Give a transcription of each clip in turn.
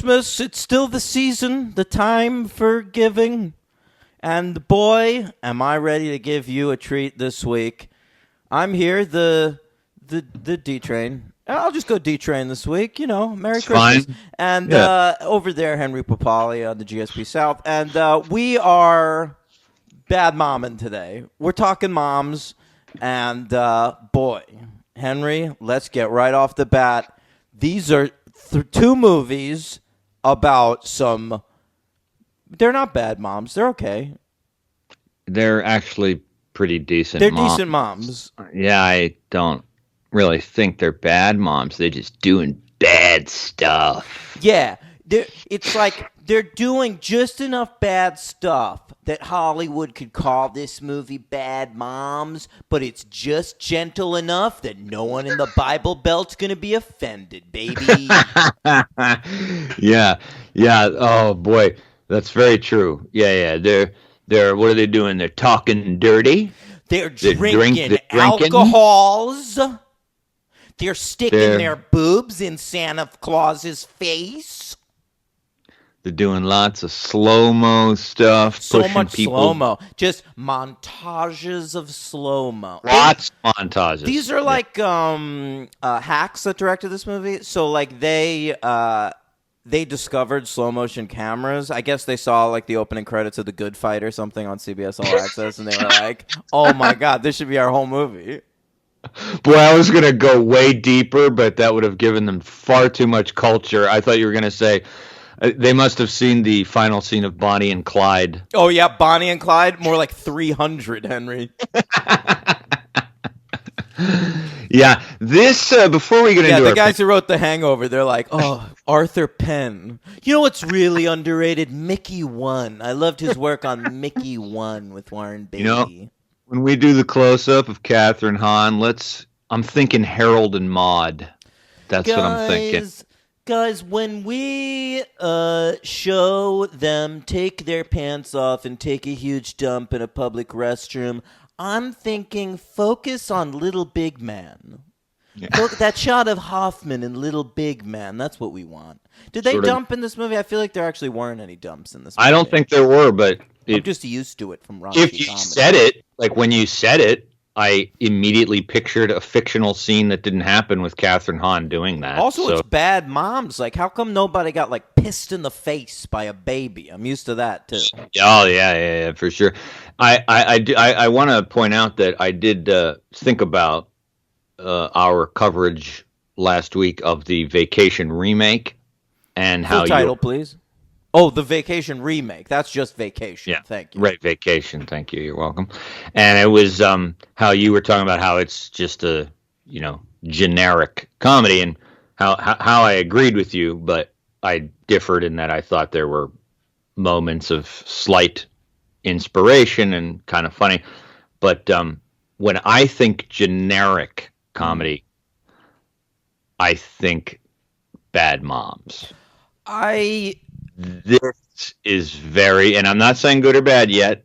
Christmas. It's still the season, the time for giving. And boy, am I ready to give you a treat this week. I'm here, the D-Train. I'll just go D-Train this week, Merry Christmas. Fine. And Yeah. over there, Henry Papali on the GSP South. And we are bad momming today. We're talking moms. And boy, Henry, let's get right off the bat. These are two movies about some... They're not bad moms. They're okay. They're actually pretty decent They're moms. decent moms. Yeah, I don't really think they're bad moms. They're just doing bad stuff. Yeah. It's like they're doing just enough bad stuff that Hollywood could call this movie Bad Moms, but it's just gentle enough that no one in the Bible Belt's going to be offended, baby. Yeah. Yeah. Oh boy, that's very true. Yeah, yeah. They're what are they doing? They're talking dirty. They're They're drinking they're drinking. alcohols. They're sticking They're their boobs in Santa Claus's face. they're doing lots of slow-mo stuff, So pushing much people. slow-mo. Just montages of slow-mo. Lots of montages. These are like hacks that directed this movie. So like they discovered slow motion cameras. I guess they saw like the opening credits of The Good Fight or something on CBS All Access, and they were like, "Oh my god, this should be our whole movie." Boy, I was going to go way deeper, but that would have given them far too much culture. I thought you were going to say they must have seen the final scene of Bonnie and Clyde. Oh yeah, Bonnie and Clyde, more like 300, Henry. Yeah, this, before we get Yeah, into the our guys who wrote The Hangover, they're like, oh, Arthur Penn. You know what's really underrated? Mickey One. I loved his work on Mickey One with Warren Beatty. You know, when we do the close-up of Catherine Hahn, I'm thinking Harold and Maude. That's what I'm thinking. Guys, when we show them take their pants off and take a huge dump in a public restroom, I'm thinking focus on Little Big Man. Yeah. Look, that shot of Hoffman in Little Big Man, that's what we want. Did they Sort of- dump in this movie? I feel like there actually weren't any dumps in this movie. I don't think there were, but I'm just used to it from raunchy if you comedy. said it, like when you said it, I immediately pictured a fictional scene that didn't happen with Catherine Hahn doing that. Also, so. it's bad moms. Like, how come nobody got, like, pissed in the face by a baby? I'm used to that, too. Oh yeah, for sure. I want to point out that I did think about our coverage last week of the Vacation remake and how Full title, please. Oh, the Vacation remake. That's just Vacation. Yeah, Thank you. Right, Vacation. Thank you. You're welcome. And it was how you were talking about how it's just a generic comedy, and how I agreed with you, but I differed in that I thought there were moments of slight inspiration and kind of funny. But when I think generic comedy, I think Bad Moms. This is very, and I'm not saying good or bad yet.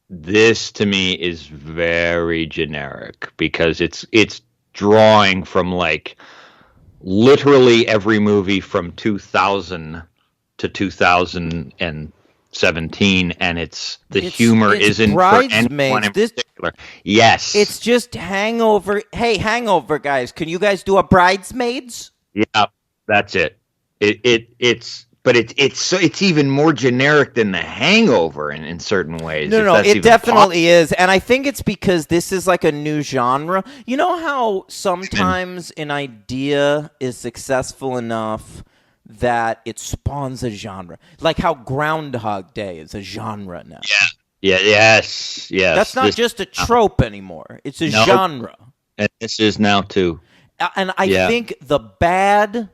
This to me is very generic because it's drawing from like literally every movie from 2000 to 2017, and the humor isn't for anyone in particular. Yes, It's just Hangover. Hey, Hangover guys, can you guys do a Bridesmaids? yeah, that's it. It's even more generic than The Hangover in certain ways. No, if that's it even definitely is. And I think it's because this is like a new genre. You know how sometimes an idea is successful enough that it spawns a genre? Like how Groundhog Day is a genre now. Yes. That's not just a trope anymore. It's a No. genre. And this is now too. And I Yeah. think the bad,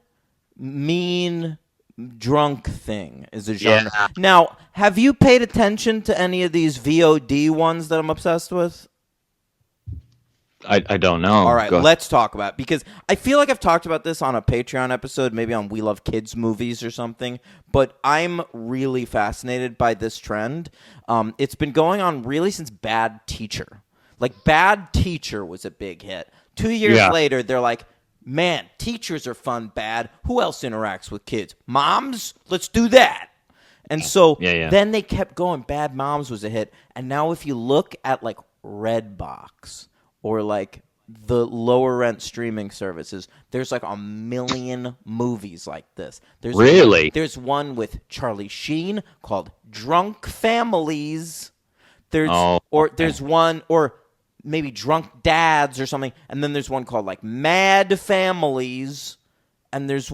mean, drunk thing is a genre. Yeah. Now, have you paid attention to any of these VOD ones that I'm obsessed with? I don't know. All right, Go- let's talk about it, because I feel like I've talked about this on a Patreon episode, maybe on We Love Kids Movies or something, but I'm really fascinated by this trend. It's been going on really since Bad Teacher. Like, Bad Teacher was a big hit. 2 years Yeah. later, they're like, Man, teachers are fun, bad. Who else interacts with kids? Moms? Let's do that. And so then they kept going. Bad Moms was a hit. And now if you look at like Redbox or like the lower rent streaming services, there's like a million movies like this. There's one with Charlie Sheen called Drunk Families. There's one, or maybe Drunk Dads or something, and then there's one called like Mad Families, and there's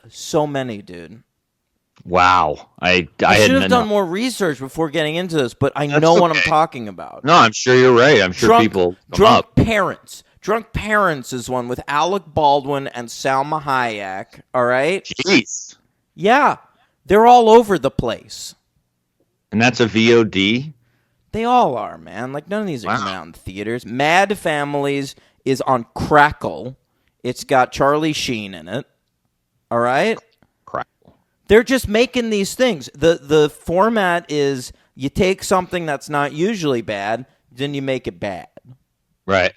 so many, dude. Wow. I should have done more research before getting into this, but I know what I'm talking about. No, I'm sure you're right. I'm sure people Drunk Parents. Drunk Parents is one with Alec Baldwin and Salma Hayek, all right? Jeez. Yeah. They're all over the place. And that's a VOD? They all are, man. Like, none of these are coming out in theaters. Mad Families is on Crackle. It's got Charlie Sheen in it. All right? Crackle. They're just making these things. The format is you take something that's not usually bad, then you make it bad. Right.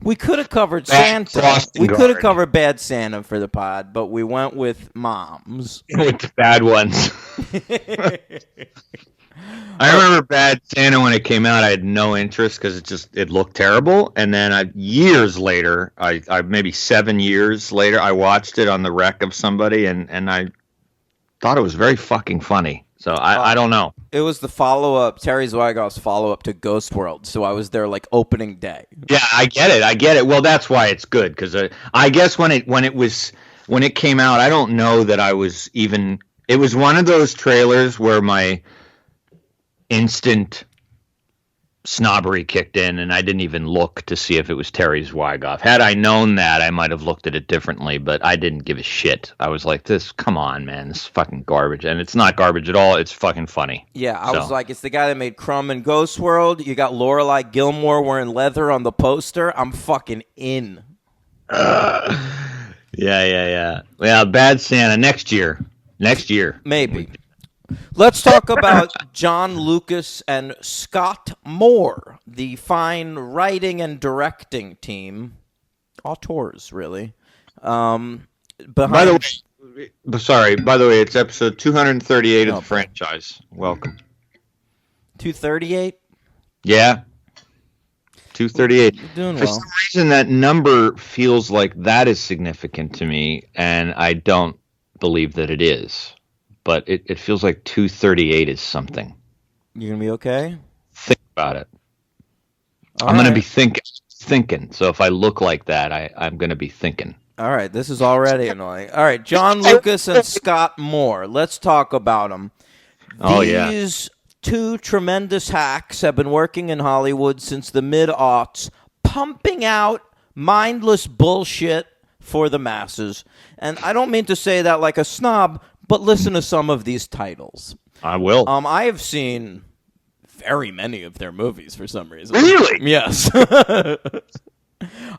We could have covered Santa. We could have covered Bad Santa for the pod, but we went with Moms. With the bad ones. I remember Bad Santa when it came out. I had no interest because it looked terrible. And then years later, I maybe 7 years later, I watched it on the rec of somebody, and I thought it was very fucking funny. So I don't know. It was the follow-up, Terry Zwigoff's follow-up to Ghost World. So I was there like opening day. Yeah, I get it. Well, that's why it's good, because I guess when it came out, I don't know that I was even. It was one of those trailers where my instant snobbery kicked in, and I didn't even look to see if it was Terry Zwigoff. Had I known that, I might have looked at it differently, but I didn't give a shit. I was like, come on, man, this is fucking garbage. And it's not garbage at all. It's fucking funny. Yeah, I was like, it's the guy that made Crumb and Ghost World. You got Lorelai Gilmore wearing leather on the poster. I'm fucking in. Yeah. Well, Bad Santa next year. Maybe. Let's talk about John Lucas and Scott Moore, the fine writing and directing team. Auteurs, really. By the way, it's episode 238 of the franchise. Welcome. 238? Yeah. 238. You're doing For well. some reason, that number feels like that is significant to me, and I don't believe that it is. But it feels like 238 is something. You gonna be okay? Think about it. I'm gonna be thinking. So if I look like that, I'm gonna be thinking. All right, this is already annoying. All right, John Lucas and Scott Moore. Let's talk about them. These two tremendous hacks have been working in Hollywood since the mid-aughts, pumping out mindless bullshit for the masses. And I don't mean to say that like a snob, but listen to some of these titles. I will. I have seen very many of their movies for some reason. Really? Yes.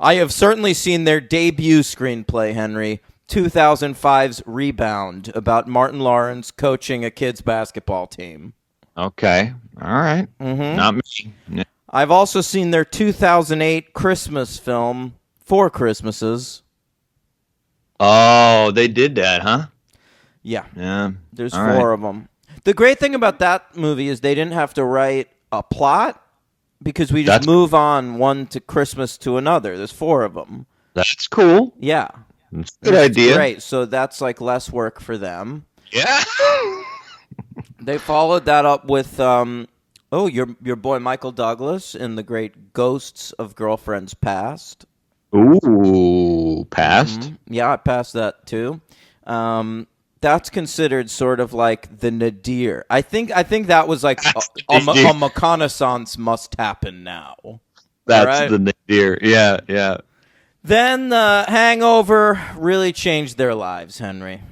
I have certainly seen their debut screenplay, Henry, 2005's Rebound, about Martin Lawrence coaching a kids' basketball team. Okay. All right. Mm-hmm. Not me. I've also seen their 2008 Christmas film, Four Christmases. Oh, they did that, huh? Yeah. There's All four right. of them. The great thing about that movie is they didn't have to write a plot because we just move on one to Christmas to another. There's four of them. That's cool. Yeah. That's a good idea. Great. So that's like less work for them. Yeah. They followed that up with your boy Michael Douglas in the great Ghosts of Girlfriends Past. Ooh, Past? Mm-hmm. Yeah, I passed that too. That's considered sort of like the nadir. I think that was like a reconnaissance must happen now. That's right? the nadir. Yeah. Then Hangover really changed their lives, Henry.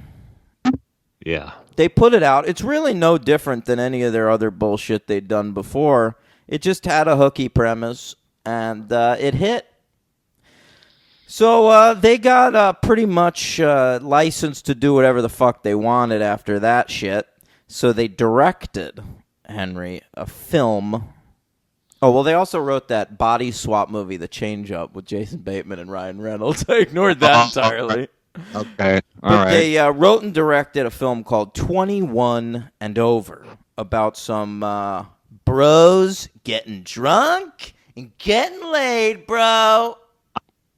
Yeah. They put it out. It's really no different than any of their other bullshit they'd done before. It just had a hooky premise, and it hit. So they got pretty much licensed to do whatever the fuck they wanted after that shit. So they directed, Henry, a film Oh, well, they also wrote that body swap movie, The Change Up, with Jason Bateman and Ryan Reynolds. I ignored that entirely. Okay. All But right. they wrote and directed a film called 21 and Over about some bros getting drunk and getting laid, bro.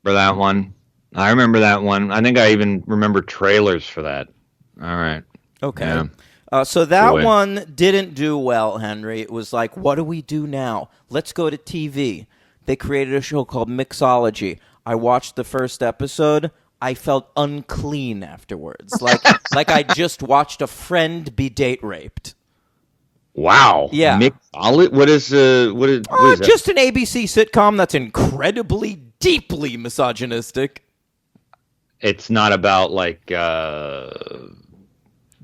For that one. I remember that one. I think I even remember trailers for that. All right. Okay. Yeah. So that Boy. one didn't do well, Henry. It was like, what do we do now? Let's go to TV. They created a show called Mixology. I watched the first episode. I felt unclean afterwards. Like I just watched a friend be date raped. Wow. Yeah. Mixology? What is that? Just an ABC sitcom that's incredibly, deeply misogynistic. It's not about like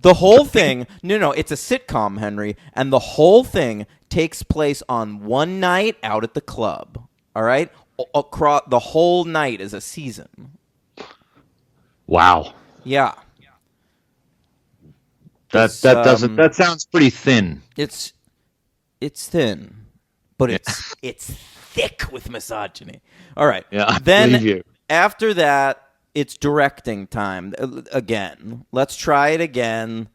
The whole thing, no, it's a sitcom, Henry, and the whole thing takes place on one night out at the club. All right, across the whole night is a season. wow. Yeah, That sounds pretty thin. it's thin, but it's thick with misogyny. All right, Yeah, I then believe you. after that, it's directing time again. Let's try it again.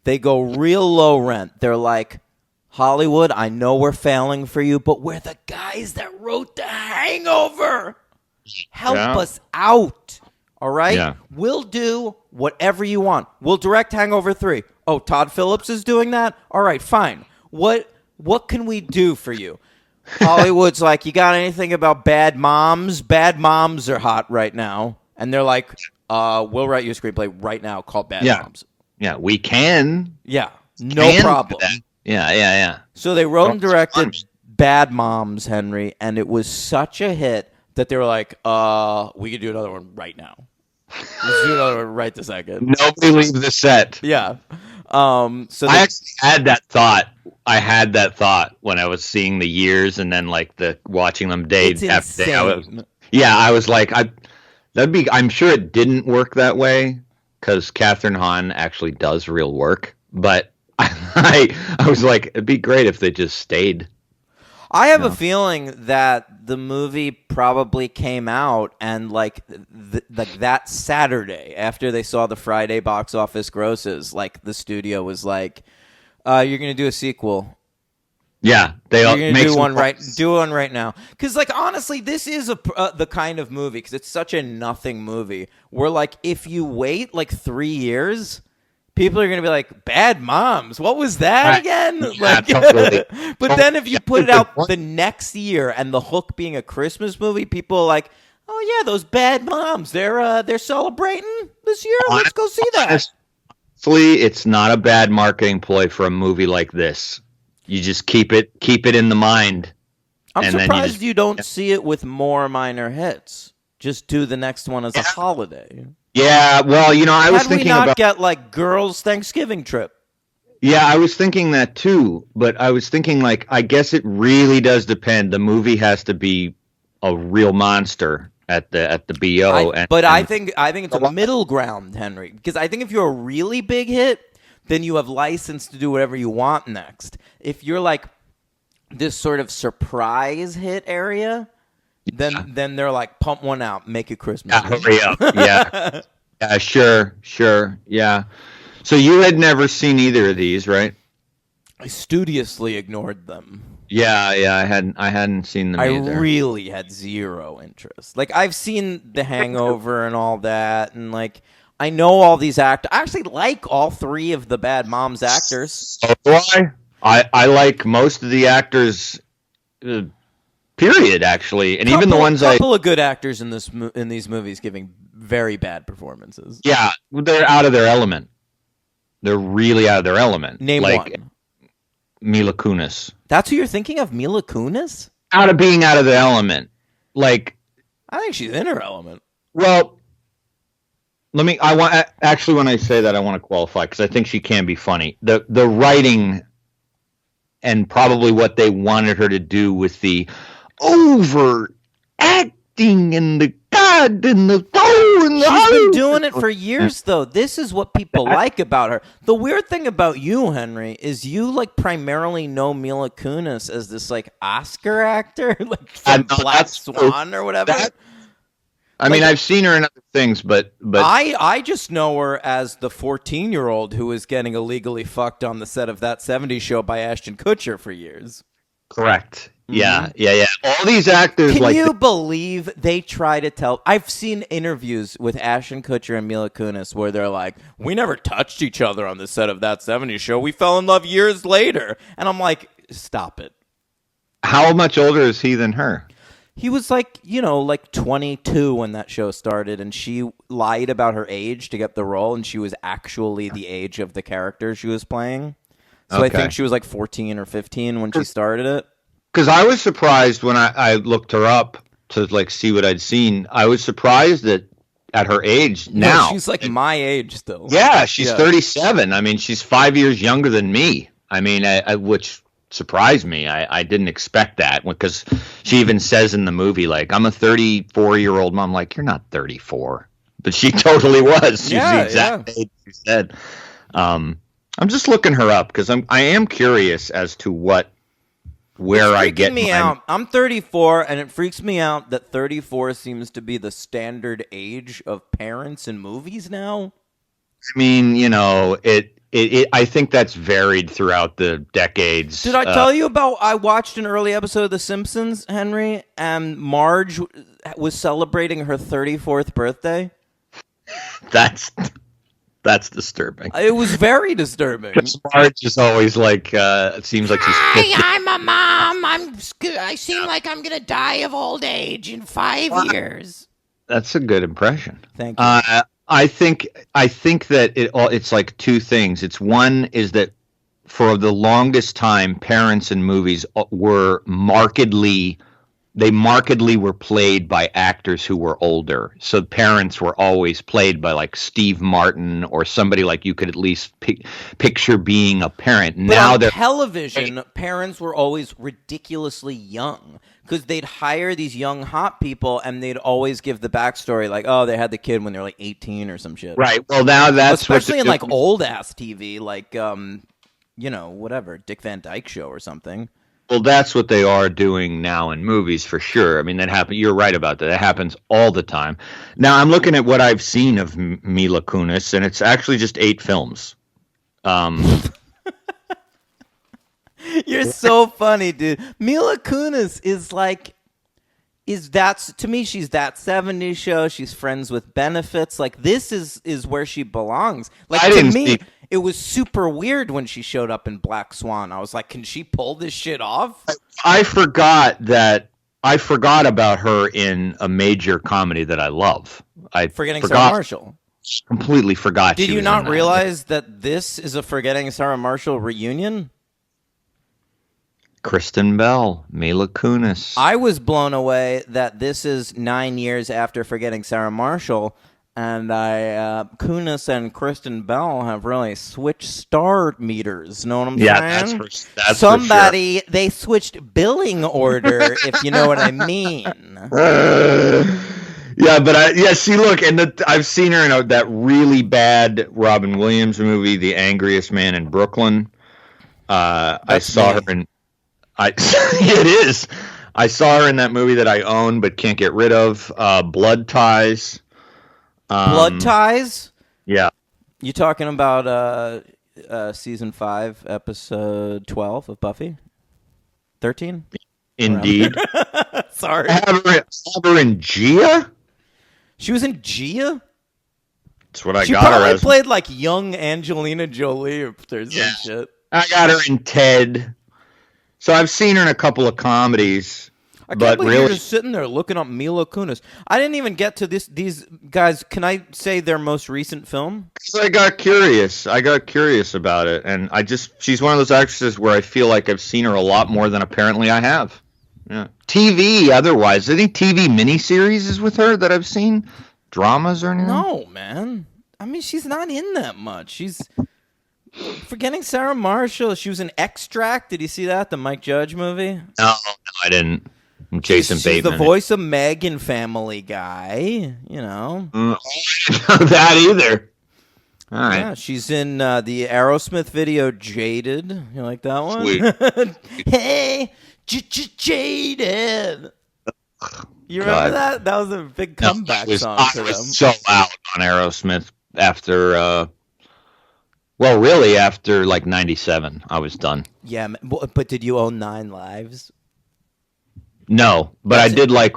They go real low rent. They're like, Hollywood, I know we're failing for you, but we're the guys that wrote The Hangover. Help us out. All right? Yeah. We'll do whatever you want. We'll direct Hangover 3. Oh, Todd Phillips is doing that? All right, fine. What can we do for you? Hollywood's like, you got anything about Bad Moms? Bad Moms are hot right now. And they're like, we'll write you a screenplay right now called Bad Moms. Yeah, we can. Yeah, no Can do problem. that. Yeah. So they wrote and directed Bad Moms, Henry, and it was such a hit that they were like, we could do another one right now. Let's do another one right this second. Nobody leave the set. Yeah. So I actually had that thought. I had that thought when I was seeing the years and then like the watching them day it's after day. insane. I was like, I'm sure it didn't work that way because Catherine Hahn actually does real work. But I was like, it'd be great if they just stayed. I have a feeling that the movie probably came out and like that Saturday after they saw the Friday box office grosses, like the studio was like, "You're going to do a sequel. Yeah, You're going to do one right now." Because like honestly, this is the kind of movie because it's such a nothing movie where like if you wait like 3 years. People are going to be like, Bad Moms, what was that again? Yeah, like, totally. But then if you put it out the next year and the hook being a Christmas movie, people are like, oh, yeah, those Bad Moms, they're celebrating this year. Let's go see that. Honestly, it's not a bad marketing ploy for a movie like this. You just keep it in the mind. I'm and then surprised you don't see it with more minor hits. Just do the next one as a holiday. Yeah, well, I was thinking Had we not about get like girls' Thanksgiving trip? Yeah, I was thinking that too, but I was thinking like I guess it really does depend. The movie has to be a real monster at the BO. I think it's a middle ground, Henry, because I think if you're a really big hit, then you have license to do whatever you want next. If you're like this sort of surprise hit area, then they're like, pump one out, make it Christmas. Hurry up. Yeah. Yeah, sure. Yeah. So you had never seen either of these, right? I studiously ignored them. Yeah, I hadn't seen them either. I really had zero interest. Like I've seen The Hangover and all that, and like I know all these actors. I actually like all three of the Bad Moms actors. So do I like most of the actors. Period, actually, and even the ones couple of good actors in these movies giving very bad performances. Yeah, they're out of their element. They're really out of their element. Name one. Mila Kunis. That's who you're thinking of, Mila Kunis? Out of their element. Like, I think she's in her element. Well, when I say that, I want to qualify because I think she can be funny. The writing and probably what they wanted her to do with the overacting and the God and the She's been doing it for years, though. This is what people like about her. The weird thing about you, Henry, is you like primarily know Mila Kunis as this like Oscar actor, like from Black Swan or whatever. I mean, I've seen her in other things, but I just know her as the 14-year-old who was getting illegally fucked on the set of That 70s Show by Ashton Kutcher for years. Correct. Yeah. All these actors. Can you believe they try to tell? I've seen interviews with Ashton Kutcher and Mila Kunis where they're like, "We never touched each other on the set of That 70s Show. We fell in love years later." And I'm like, "Stop it." How much older is he than her? He was like, like 22 when that show started, and she lied about her age to get the role, and she was actually the age of the character she was playing. So I think she was like 14 or 15 when she started it. Because I was surprised when I looked her up to like see what I'd seen. I was surprised that at her age now. No, she's like my age still. Yeah, she's 37. I mean, she's 5 years younger than me. I mean, which surprised me. I didn't expect that because she even says in the movie, like, I'm a 34-year-old mom. Like, you're not 34. But she totally was. She's the exact age you said. I'm just looking her up because I am curious as to where I get me out. I'm 34, and it freaks me out that 34 seems to be the standard age of parents in movies now. I mean, I think that's varied throughout the decades. Did I tell you about? I watched an early episode of The Simpsons, Henry, and Marge was celebrating her 34th birthday. That's disturbing. It was very disturbing. Because Marge is always like, it seems like she's 50. Hi, I'm a mom. I seem like I'm going to die of old age in 5 years. That's a good impression. Thank you. I think that it's like two things. It's one is that for the longest time, parents in movies were markedly were played by actors who were older. So parents were always played by like Steve Martin or somebody like you could at least picture being a parent. But now on television, parents were always ridiculously young because they'd hire these young hot people and they'd always give the backstory like, oh, they had the kid when they were like 18 or some shit. Right. Well, now that's especially in like old ass TV, like whatever, Dick Van Dyke Show or something. Well, that's what they are doing now in movies for sure. I mean, that happens. You're right about that. It happens all the time. Now, I'm looking at what I've seen of Mila Kunis, and it's actually just 8 films. You're so funny, dude. Mila Kunis to me, she's That 70s Show. She's friends with benefits. Like, this is where she belongs. Like, to me, it was super weird when she showed up in Black Swan. I was like, can she pull this shit off? I forgot about her in a major comedy that I love. Forgetting Sarah Marshall. Completely forgot. Did you not realize that this is a Forgetting Sarah Marshall reunion? Kristen Bell, Mila Kunis. I was blown away that this is 9 years after Forgetting Sarah Marshall, and Kunis and Kristen Bell have really switched star meters. Know what I'm saying? Yeah, that's somebody. For sure. They switched billing order, if you know what I mean. Yeah, but see, look, and I've seen her in that really bad Robin Williams movie, The Angriest Man in Brooklyn. I saw her in. It is. I saw her in that movie that I own but can't get rid of. Blood Ties. Blood Ties? Yeah. You talking about season 5, episode 12 of Buffy? 13? Indeed. Sorry. Have her in Gia? She was in Gia? That's what I got her as. She probably played like young Angelina Jolie or some shit. I got her in Ted. So I've seen her in a couple of comedies. I can't believe you're just sitting there looking up Mila Kunis. I didn't even get to these guys. Can I say their most recent film? I got curious. About it, and she's one of those actresses where I feel like I've seen her a lot more than apparently I have. Yeah. TV, otherwise, any TV miniseries is with her that I've seen? Dramas or anything? No, man. I mean, she's not in that much. She's Forgetting Sarah Marshall. She was in Extract. Did you see that? The Mike Judge movie? No, I didn't. Jason She's Bateman. the voice of Meg in Family Guy. You know. I didn't know that either. All right. Yeah, she's in the Aerosmith video "Jaded." You like that one? Sweet. Hey, Jaded. You remember that? That was a big comeback song I for them. was so out on Aerosmith after, really after like 97, I was done. Yeah, but did you own 9 Lives? No, but I did like.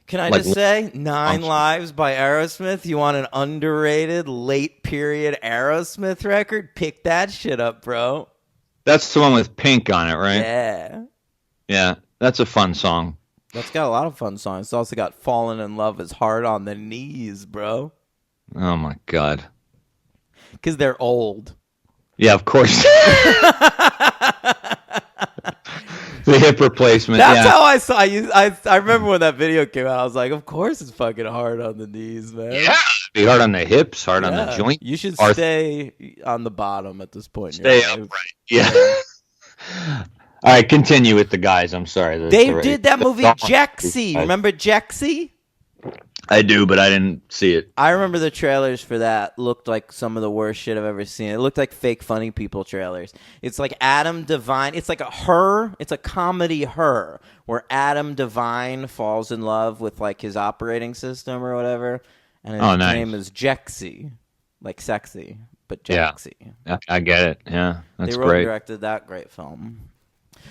Can I just say, 9 Lives by Aerosmith? You want an underrated, late period Aerosmith record? Pick that shit up, bro. That's the one with Pink on it, right? Yeah. Yeah, that's a fun song. That's got a lot of fun songs. It's also got Fallen in Love is Hard on the Knees, bro. Oh, my God. Because they're old. Yeah, of course. The hip replacement. That's how I saw you. I remember when that video came out. I was like, of course it's fucking hard on the knees, man. Yeah. Be hard on the hips, hard on the joint. You should stay on the bottom at this point. Stay upright. Yeah. All right, continue with the guys. I'm sorry. They did that movie Jexy. Remember Jexy? I do, but I didn't see it. I remember the trailers for that looked like some of the worst shit I've ever seen. It looked like fake Funny People trailers. It's like Adam Devine. It's like it's a comedy Her, where Adam Devine falls in love with like his operating system or whatever. And his name is Jexy. Like sexy, but Jexy. Yeah, I get it. Yeah, that's great. They wrote and directed that great film.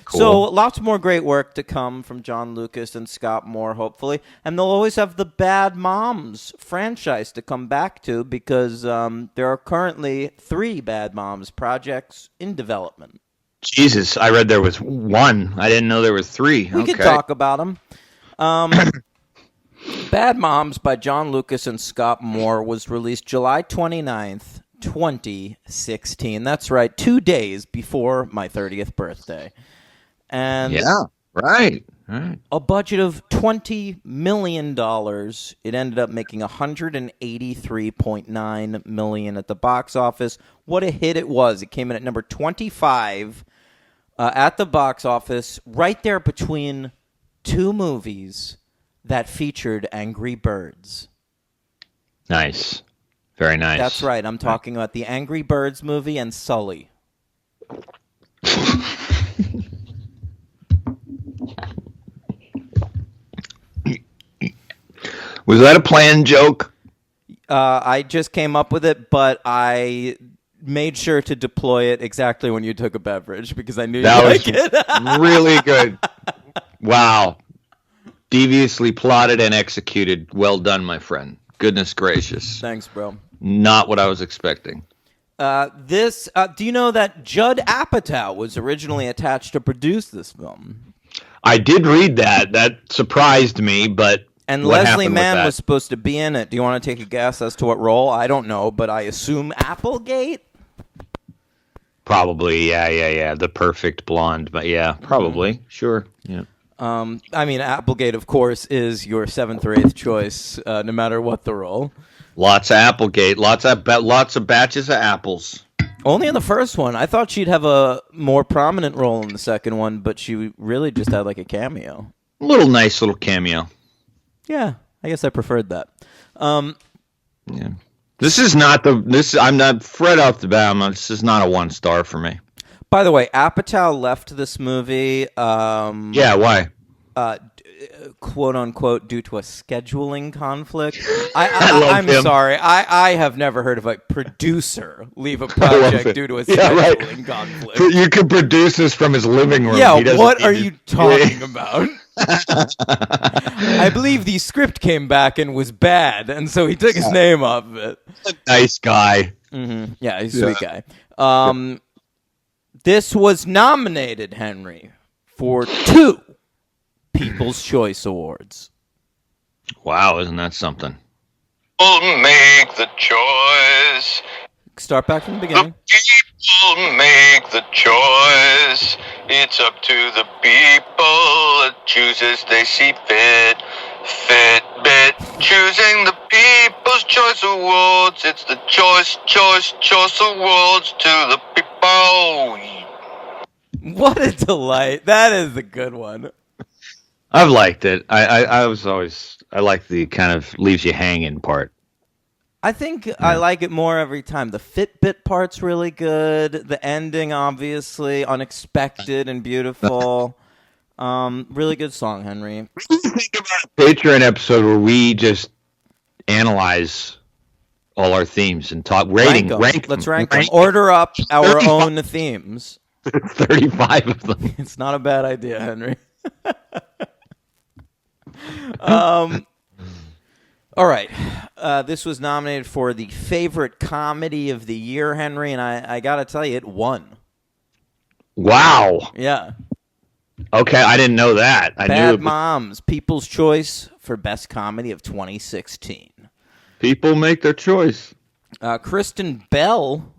Cool. So lots more great work to come from John Lucas and Scott Moore, hopefully. And they'll always have the Bad Moms franchise to come back to because there are currently 3 Bad Moms projects in development. Jesus, I read there was 1. I didn't know there were 3. We could talk about them. Bad Moms by John Lucas and Scott Moore was released July 29th, 2016. That's right, 2 days before my 30th birthday. And yeah, right. A budget of $20 million. It ended up making $183.9 million at the box office. What a hit it was. It came in at number 25 at the box office, right there between 2 movies that featured Angry Birds. Nice. Very nice. That's right. I'm talking about the Angry Birds movie and Sully. Was that a planned joke? I just came up with it, but I made sure to deploy it exactly when you took a beverage because I knew you'd like it. Really good. Wow. Deviously plotted and executed. Well done, my friend. Goodness gracious. Thanks, bro. Not what I was expecting. Do you know that Judd Apatow was originally attached to produce this film? I did read that. That surprised me, but and Leslie Mann was supposed to be in it. Do you want to take a guess as to what role? I don't know, but I assume Applegate? Probably, yeah. The perfect blonde, but yeah, probably. Sure, yeah. I mean, Applegate, of course, is your 7th or 8th choice, no matter what the role. Lots of Applegate, lots of batches of apples. Only in the first one. I thought she'd have a more prominent role in the second one, but she really just had like a cameo. Nice little cameo. Yeah, I guess I preferred that. Yeah, this is not I'm not Fred off the bat. This is not a 1 star for me. By the way, Apatow left this movie. Yeah, why? Quote unquote, due to a scheduling conflict. I'm sorry. I have never heard of a producer leave a project due to a scheduling conflict. You could produce this from his living room. Yeah, what are you talking about? I believe the script came back and was bad, and so he took his name off of it. Nice guy. Mm-hmm. Yeah, he's a sweet guy. This was nominated, Henry, for 2 People's Choice Awards. Wow, isn't that something? People make the choice. Start back from the beginning. The people make the choice. It's up to the people that choose as they see fit. Fitbit choosing the People's Choice Awards. It's the choice awards to the people. What a delight. That is a good one. I've liked it. I like the kind of leaves you hanging part. I think I like it more every time. The Fitbit part's really good. The ending, obviously, unexpected and beautiful. Really good song, Henry. What do you think about a Patreon episode where we just analyze all our themes and talk rank them? Let's rank them. Order up our own themes. 35 of them. It's not a bad idea, Henry. All right. This was nominated for the favorite comedy of the year, Henry, and I got to tell you, it won. Wow. Yeah. Okay, I didn't know that. I Bad knew Moms, People's Choice for Best Comedy of 2016. People make their choice. Kristen Bell,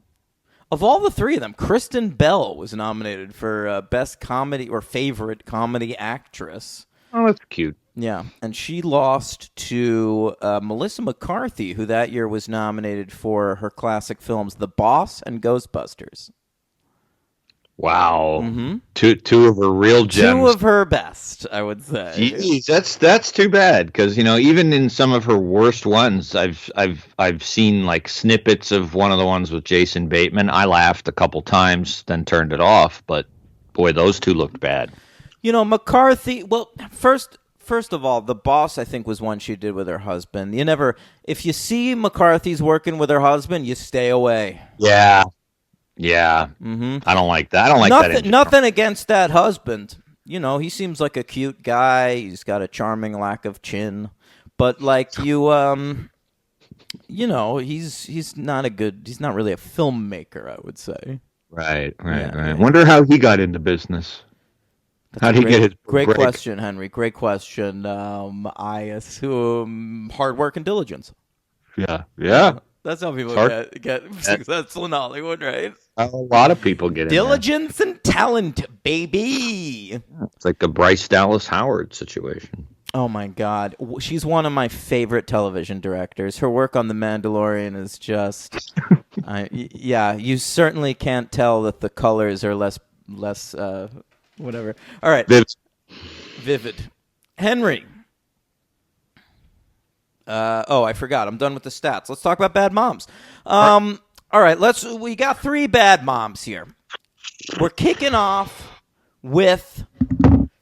of all the three of them, Kristen Bell was nominated for Best Comedy or Favorite Comedy Actress. Oh, that's cute. Yeah, and she lost to Melissa McCarthy, who that year was nominated for her classic films The Boss and Ghostbusters. Wow. Mm-hmm. Two of her real gems. Two of her best, I would say. Jeez, that's too bad because even in some of her worst ones, I've seen like snippets of one of the ones with Jason Bateman. I laughed a couple times, then turned it off. But boy, those two looked bad. McCarthy. Well, first of all, The Boss I think was one she did with her husband. If you see McCarthy's working with her husband, you stay away. Yeah. Yeah, I don't like that. I don't like that. Nothing against that husband. He seems like a cute guy. He's got a charming lack of chin, but like he's not he's not really a filmmaker, I would say. Right. Wonder how he got into business. How did he get his great break? question, Henry? Great question. I assume hard work and diligence. Yeah. That's how people get successful in Hollywood, right? A lot of people get diligence and talent, baby. It's like the Bryce Dallas Howard situation. Oh my God, she's one of my favorite television directors. Her work on The Mandalorian is just, you certainly can't tell that the colors are less, whatever. All right, vivid. Henry. I forgot. I'm done with the stats. Let's talk about Bad Moms. All right, we got 3 Bad Moms here. We're kicking off with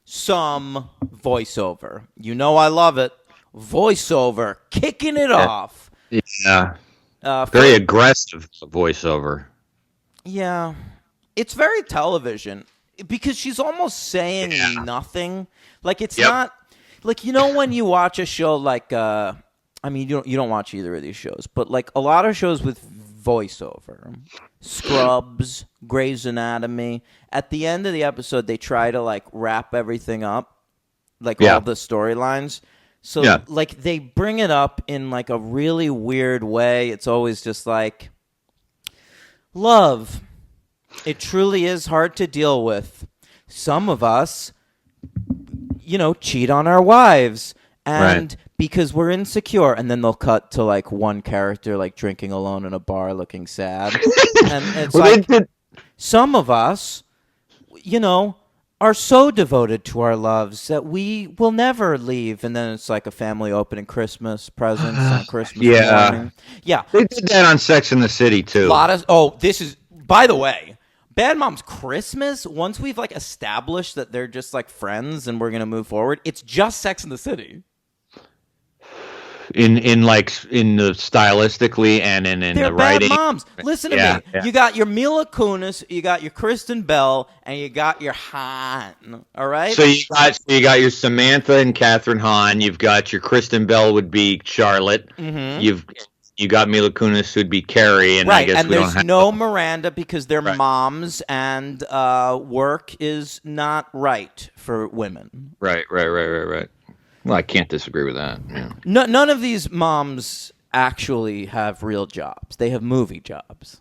some voiceover. I love it. Voiceover, kicking it off. Yeah. Very aggressive voiceover. Yeah. It's very television because she's almost saying nothing. Like it's not like when you watch a show like you don't watch either of these shows, but like a lot of shows with voiceover, Scrubs, Grey's Anatomy, at the end of the episode they try to like wrap everything up, like all the storylines. So like they bring it up in like a really weird way. It's always just like, love, it truly is hard to deal with. Some of us, cheat on our wives. And because we're insecure, and then they'll cut to like one character like drinking alone in a bar looking sad. And it's some of us, are so devoted to our loves that we will never leave. And then it's like a family opening Christmas presents on Christmas morning. Yeah. They did that on Sex and the City too. This is, by the way, Bad Moms Christmas, once we've like established that they're just like friends and we're going to move forward, it's just Sex and the City. In the stylistically and in They're the writing. Bad Moms. Listen to me. Yeah. You got your Mila Kunis, you got your Kristen Bell, and you got your Han. All right. So you got your Samantha and Catherine Hahn. You've got your Kristen Bell would be Charlotte. Mm-hmm. You got Mila Kunis who'd be Carrie, and I guess and there's no Miranda because they're moms, and work is not right for women. Right. Well, I can't disagree with that. Yeah. None of these moms actually have real jobs. They have movie jobs.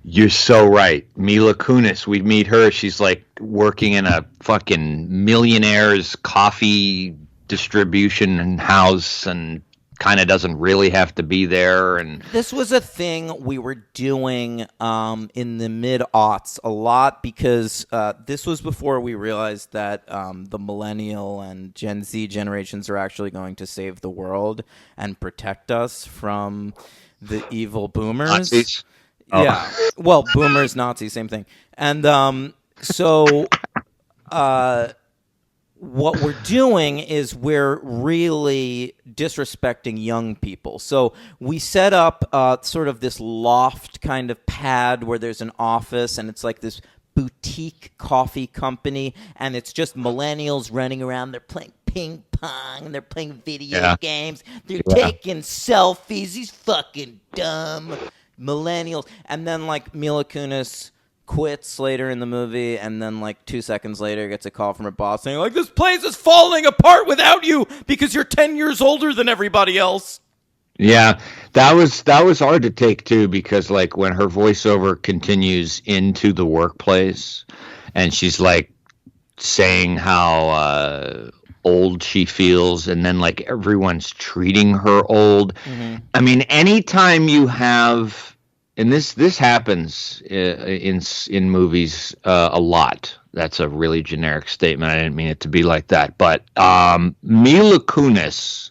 You're so right. Mila Kunis, we'd meet her. She's like working in a fucking millionaire's coffee distribution and house and kind of doesn't really have to be there. And This was a thing we were doing in the mid-aughts a lot because this was before we realized that the millennial and Gen Z generations are actually going to save the world and protect us from the evil boomers. Nazis. Oh. Yeah. Well, boomers, Nazis, same thing. And so what we're doing is we're really disrespecting young people. So we set up sort of this loft kind of pad where there's an office and it's like this boutique coffee company and it's just millennials running around. They're playing ping pong. They're playing video games. They're taking selfies. These fucking dumb millennials. And then like Mila Kunis quits later in the movie, and then like 2 seconds later gets a call from her boss saying like, this place is falling apart without you because you're 10 years older than everybody else. Yeah, that was hard to take too, because like when her voiceover continues into the workplace and she's like saying how old she feels, and then like everyone's treating her old. I mean, anytime you have, and this happens in movies a lot. That's a really generic statement. I didn't mean it to be like that. But Mila Kunis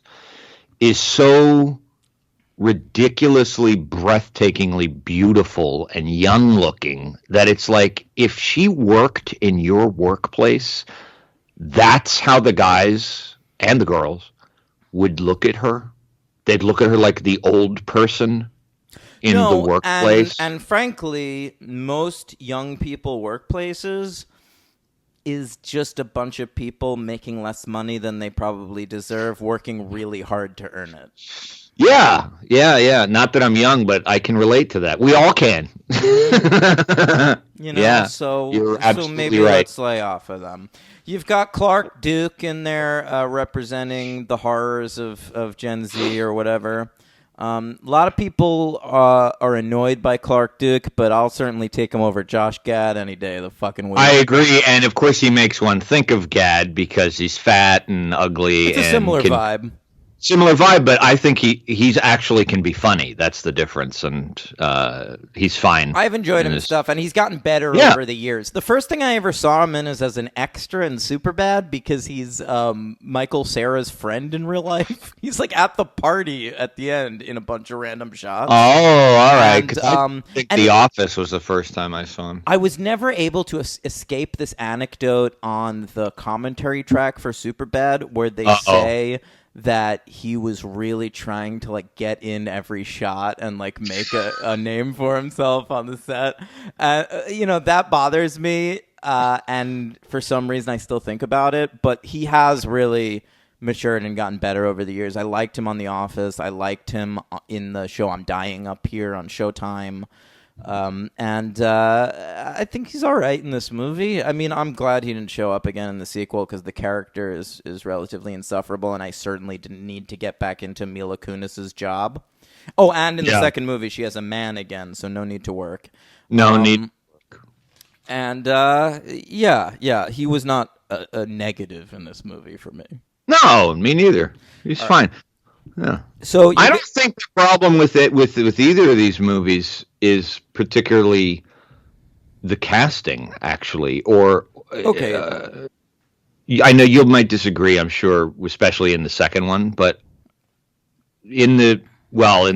is so ridiculously, breathtakingly beautiful and young looking that it's like if she worked in your workplace, that's how the guys and the girls would look at her. They'd look at her like the old person in the workplace. And frankly, most young people workplaces is just a bunch of people making less money than they probably deserve, working really hard to earn it. Yeah. Not that I'm young, but I can relate to that. We all can. So you're absolutely maybe right. let's lay off of them. You've got Clark Duke in there representing the horrors of Gen Z or whatever. A lot of people are annoyed by Clark Duke, but I'll certainly take him over Josh Gad any day of the fucking week. I agree, and of course he makes one think of Gad because he's fat and ugly. It's a similar vibe. Similar vibe, but I think he's actually can be funny. That's the difference, and he's fine. I've enjoyed him and stuff, and he's gotten better over the years. The first thing I ever saw him in is as an extra in Superbad because he's Michael Cera's friend in real life. He's like at the party at the end in a bunch of random shots. Oh, all right. 'Cause And, I think The Office was the first time I saw him. I was never able to escape this anecdote on the commentary track for Superbad where they say that he was really trying to like get in every shot and like make a name for himself on the set. That bothers me. And for some reason I still think about it, but he has really matured and gotten better over the years. I liked him on The Office. I liked him in the show I'm Dying Up Here on Showtime. I think he's all right in this movie. I mean, I'm glad he didn't show up again in the sequel because the character is relatively insufferable, and I certainly didn't need to get back into Mila Kunis's job. Oh, and in the second movie, she has a man again, so no need to work. No need. And he was not a negative in this movie for me. No, me neither. He's fine. Yeah. So I don't think the problem with either of these movies is particularly the casting, actually. Or I know you might disagree. I'm sure, especially in the second one. But in the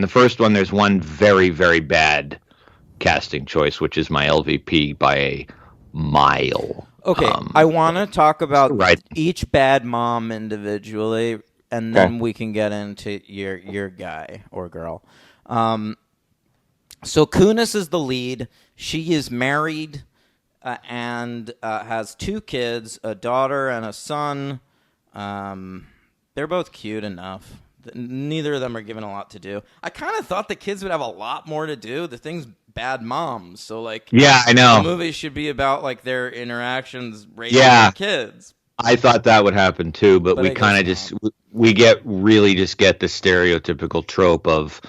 first one, there's one very, very bad casting choice, which is my LVP by a mile. Okay, I want to talk about each bad mom individually. And then we can get into your guy or girl. So Kunis is the lead. She is married and has 2 kids, a daughter and a son. They're both cute enough. Neither of them are given a lot to do. I kind of thought the kids would have a lot more to do. The thing's bad moms. So, like, yeah, I know. The movie should be about, like, their interactions raising their kids. I thought that would happen too, but we kind of just get the stereotypical trope of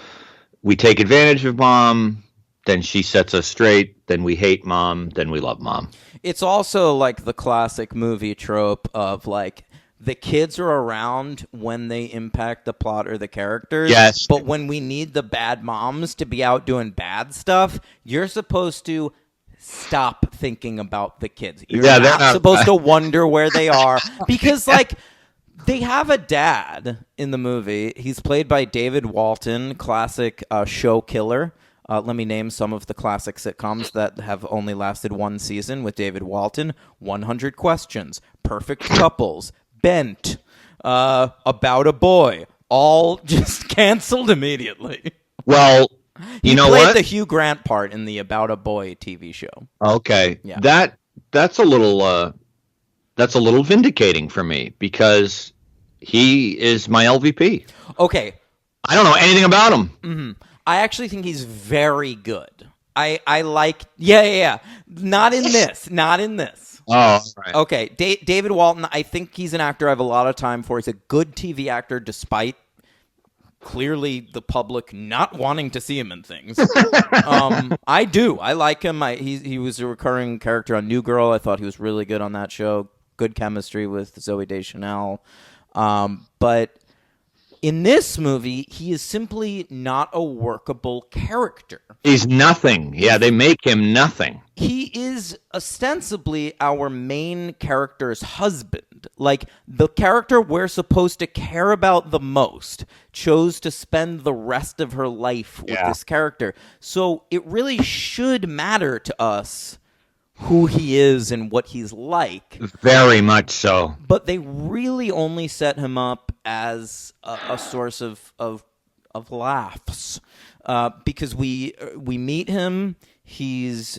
we take advantage of mom, then she sets us straight, then we hate mom, then we love mom. It's also like the classic movie trope of like the kids are around when they impact the plot or the characters. Yes. But when we need the bad moms to be out doing bad stuff, you're supposed to stop thinking about the kids. You're Yeah, they're not not- supposed to wonder where they are because, like, they have a dad in the movie. He's played by David Walton, classic show killer. Let me name some of the classic sitcoms that have only lasted one season with David Walton: 100 Questions, Perfect Couples, Bent, About a Boy. All just canceled immediately. Well, He you know played what? the Hugh Grant part in the About a Boy TV show. Okay. Yeah. That's a little vindicating for me because he is my LVP. Okay, I don't know anything about him. I actually think he's very good. I like. Yeah. Not in this. Not in this. Oh, right. Okay, David Walton, I think he's an actor I have a lot of time for. He's a good TV actor despite clearly the public not wanting to see him in things. I do. I like him. He was a recurring character on New Girl. I thought he was really good on that show. Good chemistry with Zooey Deschanel. But in this movie, he is simply not a workable character. He's nothing. Yeah, they make him nothing. He is ostensibly our main character's husband. Like, the character we're supposed to care about the most chose to spend the rest of her life with Yeah. this character. So it really should matter to us who he is and what he's like. Very much so. But they really only set him up as a source of laughs because we meet him. He's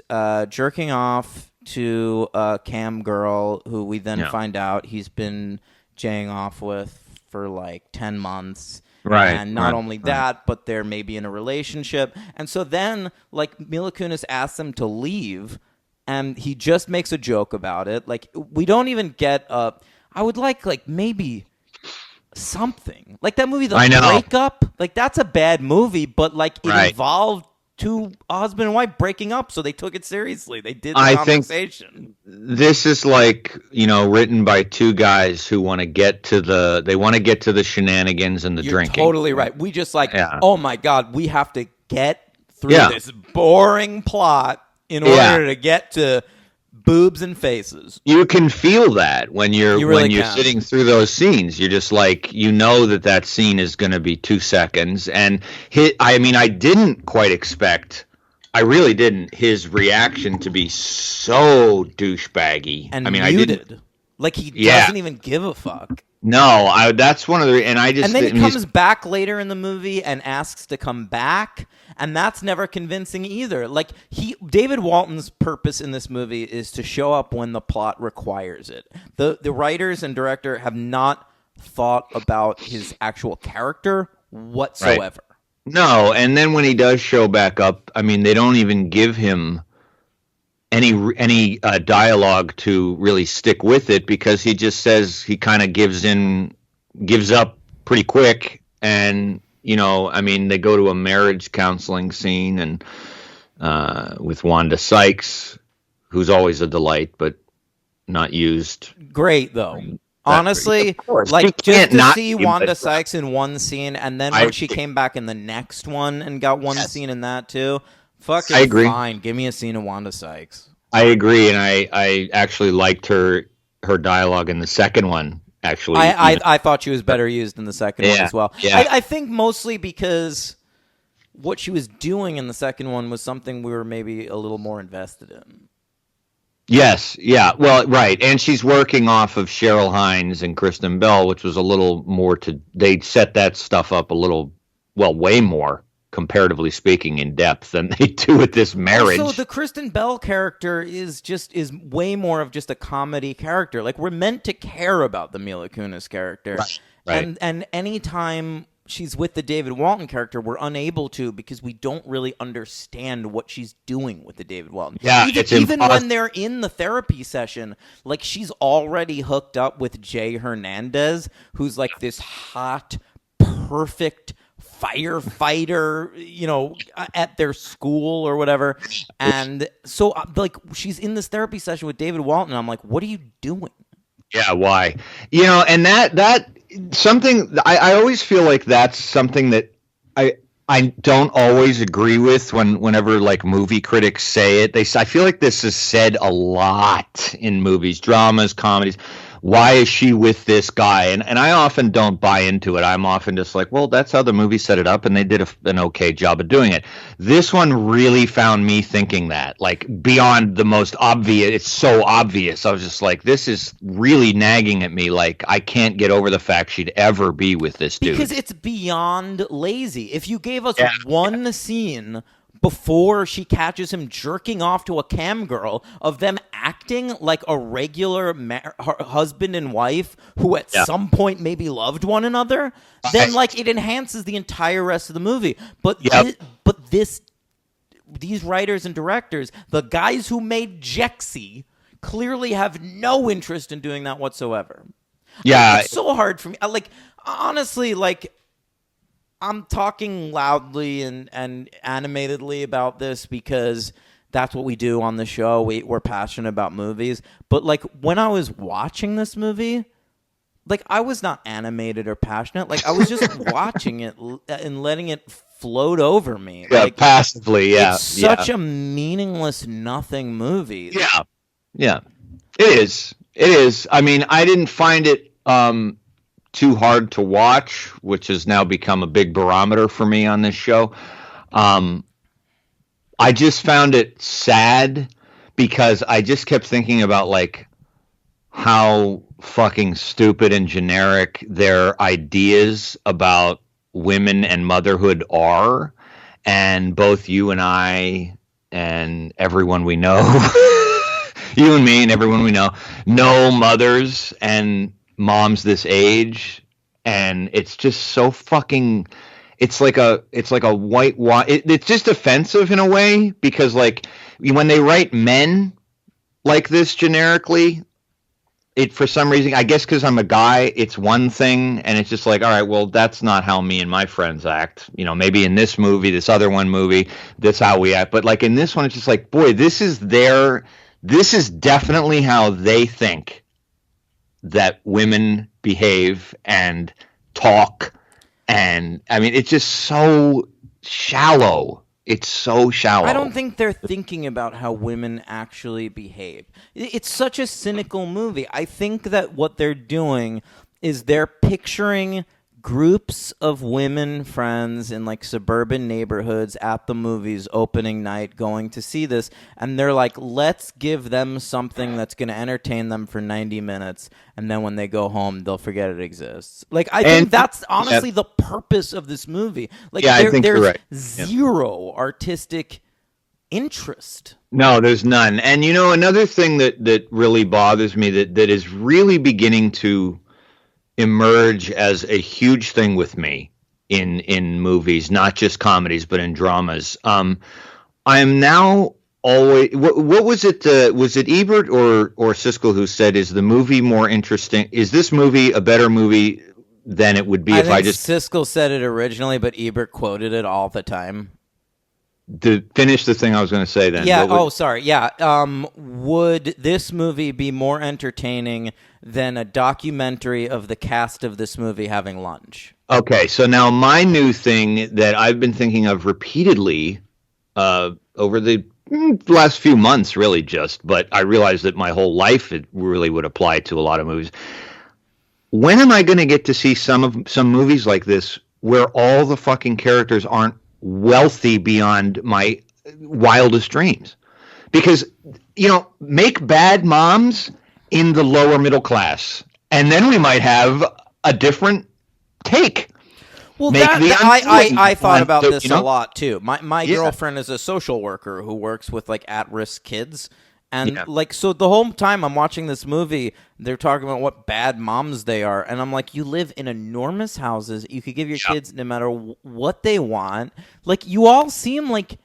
jerking off to a cam girl who we then find out he's been jaying off with for like 10 months. Right. And not right, only right. that, but they're maybe in a relationship. And so then, like, Mila Kunis asks him to leave, and he just makes a joke about it. Like, we don't even get I would like maybe something. Like that movie, The I know. Breakup. Like, that's a bad movie, but, like, it Right. involved two husband and wife breaking up, so they took it seriously. They did the I think- conversation. This is like, written by two guys who want to get to the shenanigans and the You're drinking. totally right. We just Yeah. oh my God, we have to get through Yeah. this boring plot in order Yeah. to get to boobs and faces. You can feel that when you're You really when you're can. sitting through those scenes. You're just like, that scene is going to be 2 seconds. And I didn't quite expect. I really didn't. His reaction to be so douchebaggy. And I didn't. muted. Like he Yeah. doesn't even give a fuck. No, that's one of the. And I just. And then he he's- comes back later in the movie and asks to come back, and that's never convincing either. Like David Walton's purpose in this movie is to show up when the plot requires it. The writers and director have not thought about his actual character whatsoever. No, and then when he does show back up, they don't even give him any dialogue to really stick with it because he just says he kind of gives up pretty quick, and they go to a marriage counseling scene and with Wanda Sykes, who's always a delight but not used. Great though. Honestly, Of course. You like just can't to not see be, Wanda but- Sykes in one scene, and then I when she agree. came back in the next one and got one Yes. scene in that too, fucking I agree. fine. Give me a scene of Wanda Sykes. I agree, and I actually liked her dialogue in the second one. Actually, I thought she was better used in the second one Yeah, as well. yeah. I think mostly because what she was doing in the second one was something we were maybe a little more invested in. Yes, yeah, well, right, and she's working off of Cheryl Hines and Kristen Bell, which was a little more they set that stuff up a little, way more, comparatively speaking, in depth than they do with this marriage. Also, the Kristen Bell character is way more of just a comedy character. Like, we're meant to care about the Mila Kunis character, right. And anytime she's with the David Walton character, we're unable to because we don't really understand what she's doing with the David Walton. Yeah, even, it's even impossible. when they're in the therapy session, like she's already hooked up with Jay Hernandez, who's like this hot, perfect firefighter, at their school or whatever. And so, like, she's in this therapy session with David Walton. And I'm like, what are you doing? Yeah, why? And that something I always feel like that's something that I don't always agree with whenever like movie critics say it. I feel like this is said a lot in movies, dramas, comedies. Why is she with this guy? And I often don't buy into it. I'm often just like, well, that's how the movie set it up, and they did an okay job of doing it. This one really found me thinking that, like, beyond the most obvious. It's so obvious. I was just like, this is really nagging at me. Like, I can't get over the fact she'd ever be with this dude. Because it's beyond lazy. If you gave us one scene before she catches him jerking off to a cam girl of them acting like a regular husband and wife who at some point maybe loved one another, then like it enhances the entire rest of the movie. But these writers and directors, the guys who made Jexy, clearly have no interest in doing that whatsoever. Yeah, it's so hard for me. Like, honestly, like, I'm talking loudly and animatedly about this because that's what we do on the show. We're passionate about movies. But, like, when I was watching this movie, like, I was not animated or passionate. Like, I was just watching it and letting it float over me. Yeah, like, passively, yeah. It's such a meaningless, nothing movie. Yeah. Yeah. It is. It is. I mean, I didn't find it too hard to watch, which has now become a big barometer for me on this show. I just found it sad because I just kept thinking about like how fucking stupid and generic their ideas about women and motherhood are. And both you and I and everyone we know, you and me and everyone we know mothers and moms this age, and it's just so fucking it's like a it's just offensive in a way, because like when they write men like this generically, it for some reason, I guess because I'm a guy, it's one thing, and it's just like, all right, well, that's not how me and my friends act. Maybe in this movie, this other one movie, that's how we act, but like in this one, it's just like, boy, this is definitely how they think that women behave and talk. And I mean, it's just so shallow. It's so shallow. I don't think they're thinking about how women actually behave. It's such a cynical movie. I think that what they're doing is they're picturing groups of women friends in like suburban neighborhoods at the movies opening night going to see this, and they're like, let's give them something that's going to entertain them for 90 minutes, and then when they go home they'll forget it exists. Like, I think that's honestly the purpose of this movie. Like, I think there's you're right. zero artistic interest. No, there's none. And another thing that really bothers me, that is really beginning to emerge as a huge thing with me in movies, not just comedies, but in dramas. I am now always. What was it? Was it Ebert or Siskel who said, "Is the movie more interesting? Is this movie a better movie than it would be if I just?" Siskel said it originally, but Ebert quoted it all the time. To finish the thing I was going to say then. Yeah. Sorry. Yeah. Would this movie be more entertaining than a documentary of the cast of this movie having lunch? Okay. So now my new thing that I've been thinking of repeatedly over the last few months, really but I realized that my whole life it really would apply to a lot of movies. When am I going to get to see some movies like this where all the fucking characters aren't wealthy beyond my wildest dreams? Because make bad moms in the lower middle class, and then we might have a different take. Well, I thought about this a lot too. My girlfriend is a social worker who works with like at-risk kids, and like, so the whole time I'm watching this movie, they're talking about what bad moms they are, and I'm like, you live in enormous houses. You could give your kids no matter what they want. Like, you all seem like,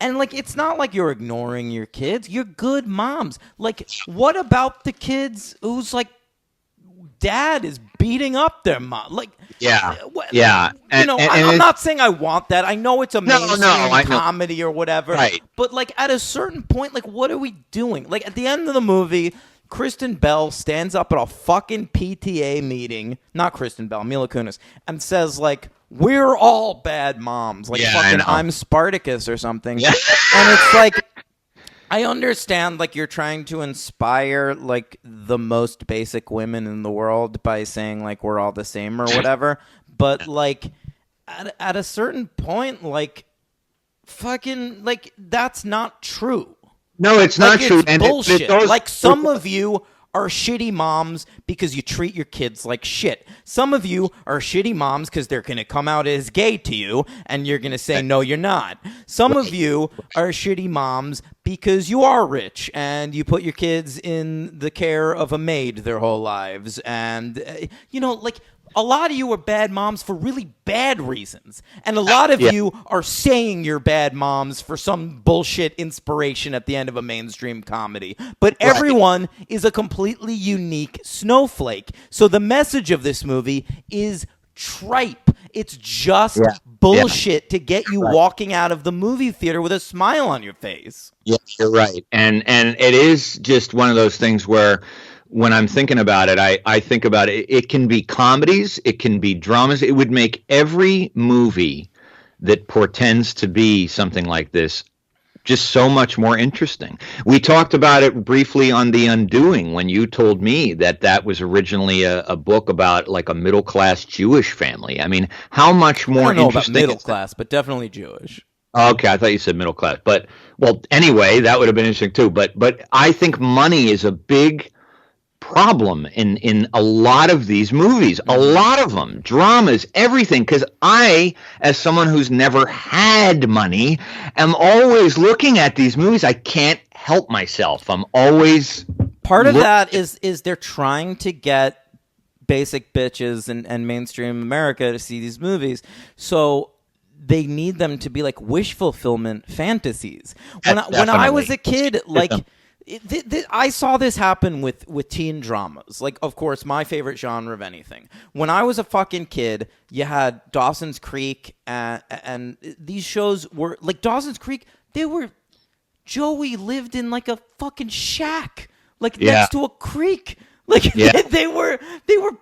and like, it's not like you're ignoring your kids. You're good moms. Like, what about the kids who's like, dad is beating up their mom? Like, I'm not saying I want that. I know it's a mainstream comedy or whatever. Right. But like, at a certain point, like, what are we doing? Like, at the end of the movie, Kristen Bell stands up at a fucking PTA meeting, not Kristen Bell, Mila Kunis, and says like, we're all bad moms. Like fucking I'm Spartacus or something. Yeah. And it's like, I understand like you're trying to inspire like the most basic women in the world by saying like we're all the same or whatever. But like at a certain point, like fucking like that's not true. No, it's not true. It's bullshit. Like some of you are shitty moms because you treat your kids like shit. Some of you are shitty moms because they're going to come out as gay to you and you're going to say, no, you're not. Some of you are shitty moms because you are rich and you put your kids in the care of a maid their whole lives. And, you know, like, a lot of you are bad moms for really bad reasons. And a lot of you are saying you're bad moms for some bullshit inspiration at the end of a mainstream comedy. But everyone is a completely unique snowflake. So the message of this movie is tripe. It's just bullshit to get you walking out of the movie theater with a smile on your face. Yeah, you're right. And it is just one of those things where when I'm thinking about it, I think about it. It can be comedies. It can be dramas. It would make every movie that portends to be something like this just so much more interesting. We talked about it briefly on The Undoing when you told me that was originally a book about like a middle-class Jewish family. I mean, how much more I don't know interesting? About middle class, but definitely Jewish. Okay, I thought you said middle class. But, well, anyway, that would have been interesting too. But I think money is a big problem in a lot of these movies, a lot of them, dramas, everything, because I, as someone who's never had money, am always looking at these movies. I can't help myself. I'm always part of that is they're trying to get basic bitches and mainstream America to see these movies, so they need them to be like wish fulfillment fantasies. When I was a kid, like I saw this happen with teen dramas. Like, of course, my favorite genre of anything. When I was a fucking kid, you had Dawson's Creek, and these shows were like Dawson's Creek. Joey lived in like a fucking shack, like next to a creek. Like they were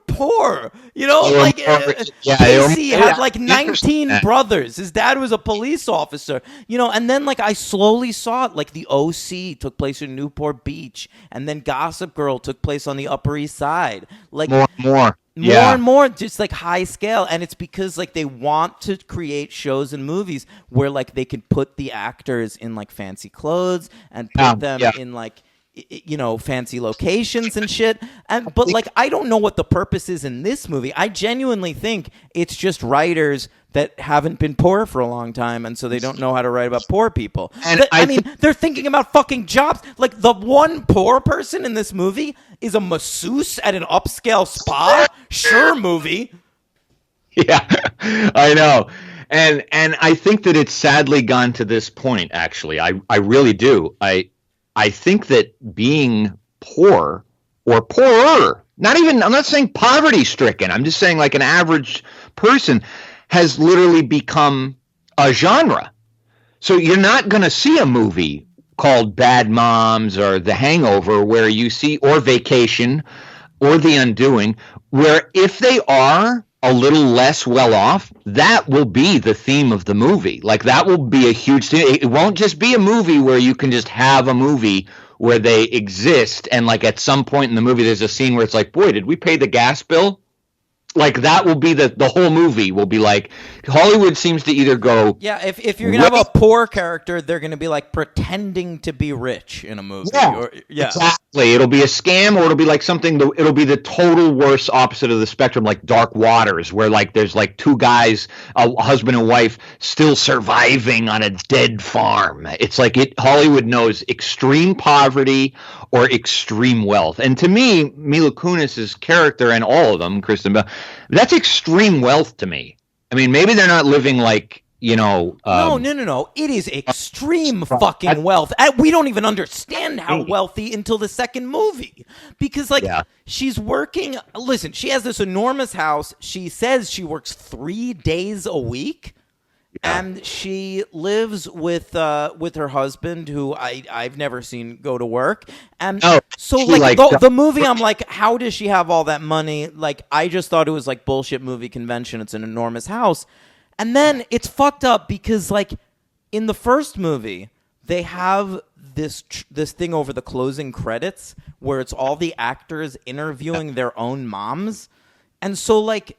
poor, you know. Like Casey had like 19 brothers. His dad was a police officer, you know. And then like I slowly saw it. Like the OC took place in Newport Beach, and then Gossip Girl took place on the Upper East Side. Like more and more, just like high scale. And it's because like they want to create shows and movies where like they can put the actors in like fancy clothes and put them in like, you know, fancy locations and shit. But like, I don't know what the purpose is in this movie. I genuinely think it's just writers that haven't been poor for a long time, and so they don't know how to write about poor people. And I mean, they're thinking about fucking jobs. Like, the one poor person in this movie is a masseuse at an upscale spa. Sure, movie. Yeah, I know. And I think that it's sadly gone to this point, actually. I really do. I think that being poor or poorer, I'm not saying poverty stricken, I'm just saying like an average person has literally become a genre. So you're not going to see a movie called Bad Moms or The Hangover where you see, or Vacation or The Undoing, where if they are a little less well off, that will be the theme of the movie. Like that will be a huge thing. It won't just be a movie where you can just have a movie where they exist and like at some point in the movie there's a scene where it's like, boy, did we pay the gas bill? Like that will be the whole movie will be like, Hollywood seems to either go, if you're gonna have a poor character, they're gonna be like pretending to be rich in a movie. Exactly. It'll be a scam, or it'll be like something. It'll be the total worst opposite of the spectrum, like Dark Waters, where like there's like two guys, a husband and wife, still surviving on a dead farm. It's like Hollywood knows extreme poverty or extreme wealth, and to me, Mila Kunis's character and all of them, Kristen Bell, that's extreme wealth to me. I mean, maybe they're not living like, you know. No. It is extreme fucking wealth. We don't even understand how wealthy until the second movie. Because, like, she's working. Listen, she has this enormous house. She says she works 3 days a week. And she lives with her husband, who I've never seen go to work. And so like the movie, I'm like, how does she have all that money? Like, I just thought it was like bullshit movie convention. It's an enormous house. And then it's fucked up because like in the first movie, they have this thing over the closing credits where it's all the actors interviewing their own moms. And so like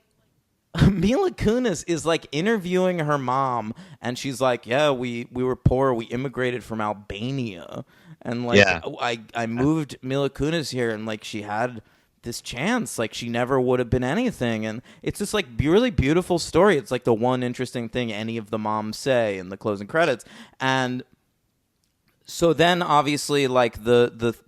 Mila Kunis is like interviewing her mom, and she's like, yeah, we were poor, we immigrated from Albania, and like I moved Mila Kunis here, and like she had this chance, like she never would have been anything. And it's just like really beautiful story. It's like the one interesting thing any of the moms say in the closing credits. And so then obviously like the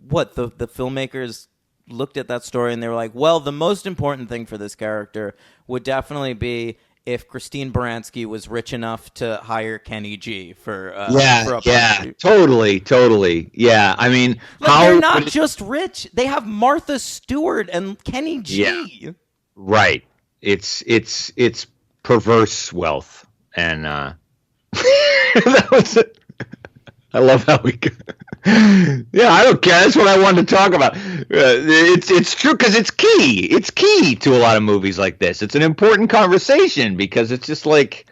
filmmakers looked at that story and they were like, well, the most important thing for this character would definitely be if Christine Baranski was rich enough to hire Kenny G for a party. Totally. Yeah, I mean, like, they're not just rich; they have Martha Stewart and Kenny G. Yeah. Right. It's perverse wealth, and that was it. I love how we. Yeah, I don't care. That's what I wanted to talk about. It's true because it's key. It's key to a lot of movies like this. It's an important conversation because it's just like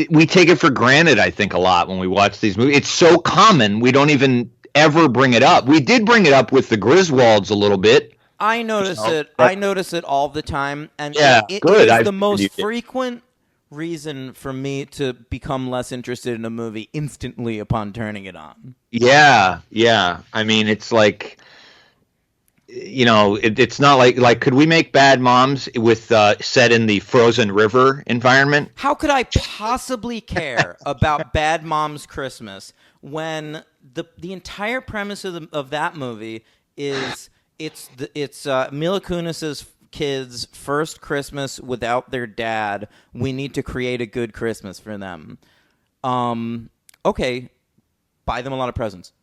we take it for granted, I think, a lot when we watch these movies. It's so common we don't even ever bring it up. We did bring it up with the Griswolds a little bit. I notice it. I notice it all the time, and it good. is the most frequent reason for me to become less interested in a movie instantly upon turning it on. Yeah. I mean, it's like, you know, it's not like could we make Bad Moms with set in the frozen river environment? How could I possibly care about Bad Moms Christmas when the entire premise of that movie is it's Mila Kunis's kids' first Christmas without their dad. We need to create a good Christmas for them. Okay, buy them a lot of presents.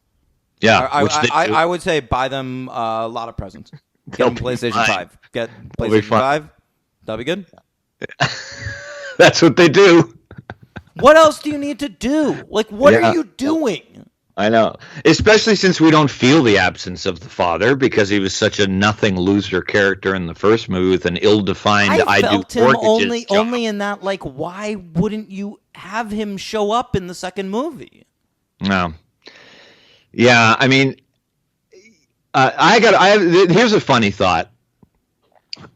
Yeah, I would say buy them a lot of presents. Get them PlayStation 5. Get PlayStation 5. That'll be good. That's what they do. What else do you need to do? Like, what are you doing? I know. Especially since we don't feel the absence of the father because he was such a nothing loser character in the first movie with an ill-defined I felt him only in that, like, why wouldn't you have him show up in the second movie? No. Yeah, I mean, here's a funny thought.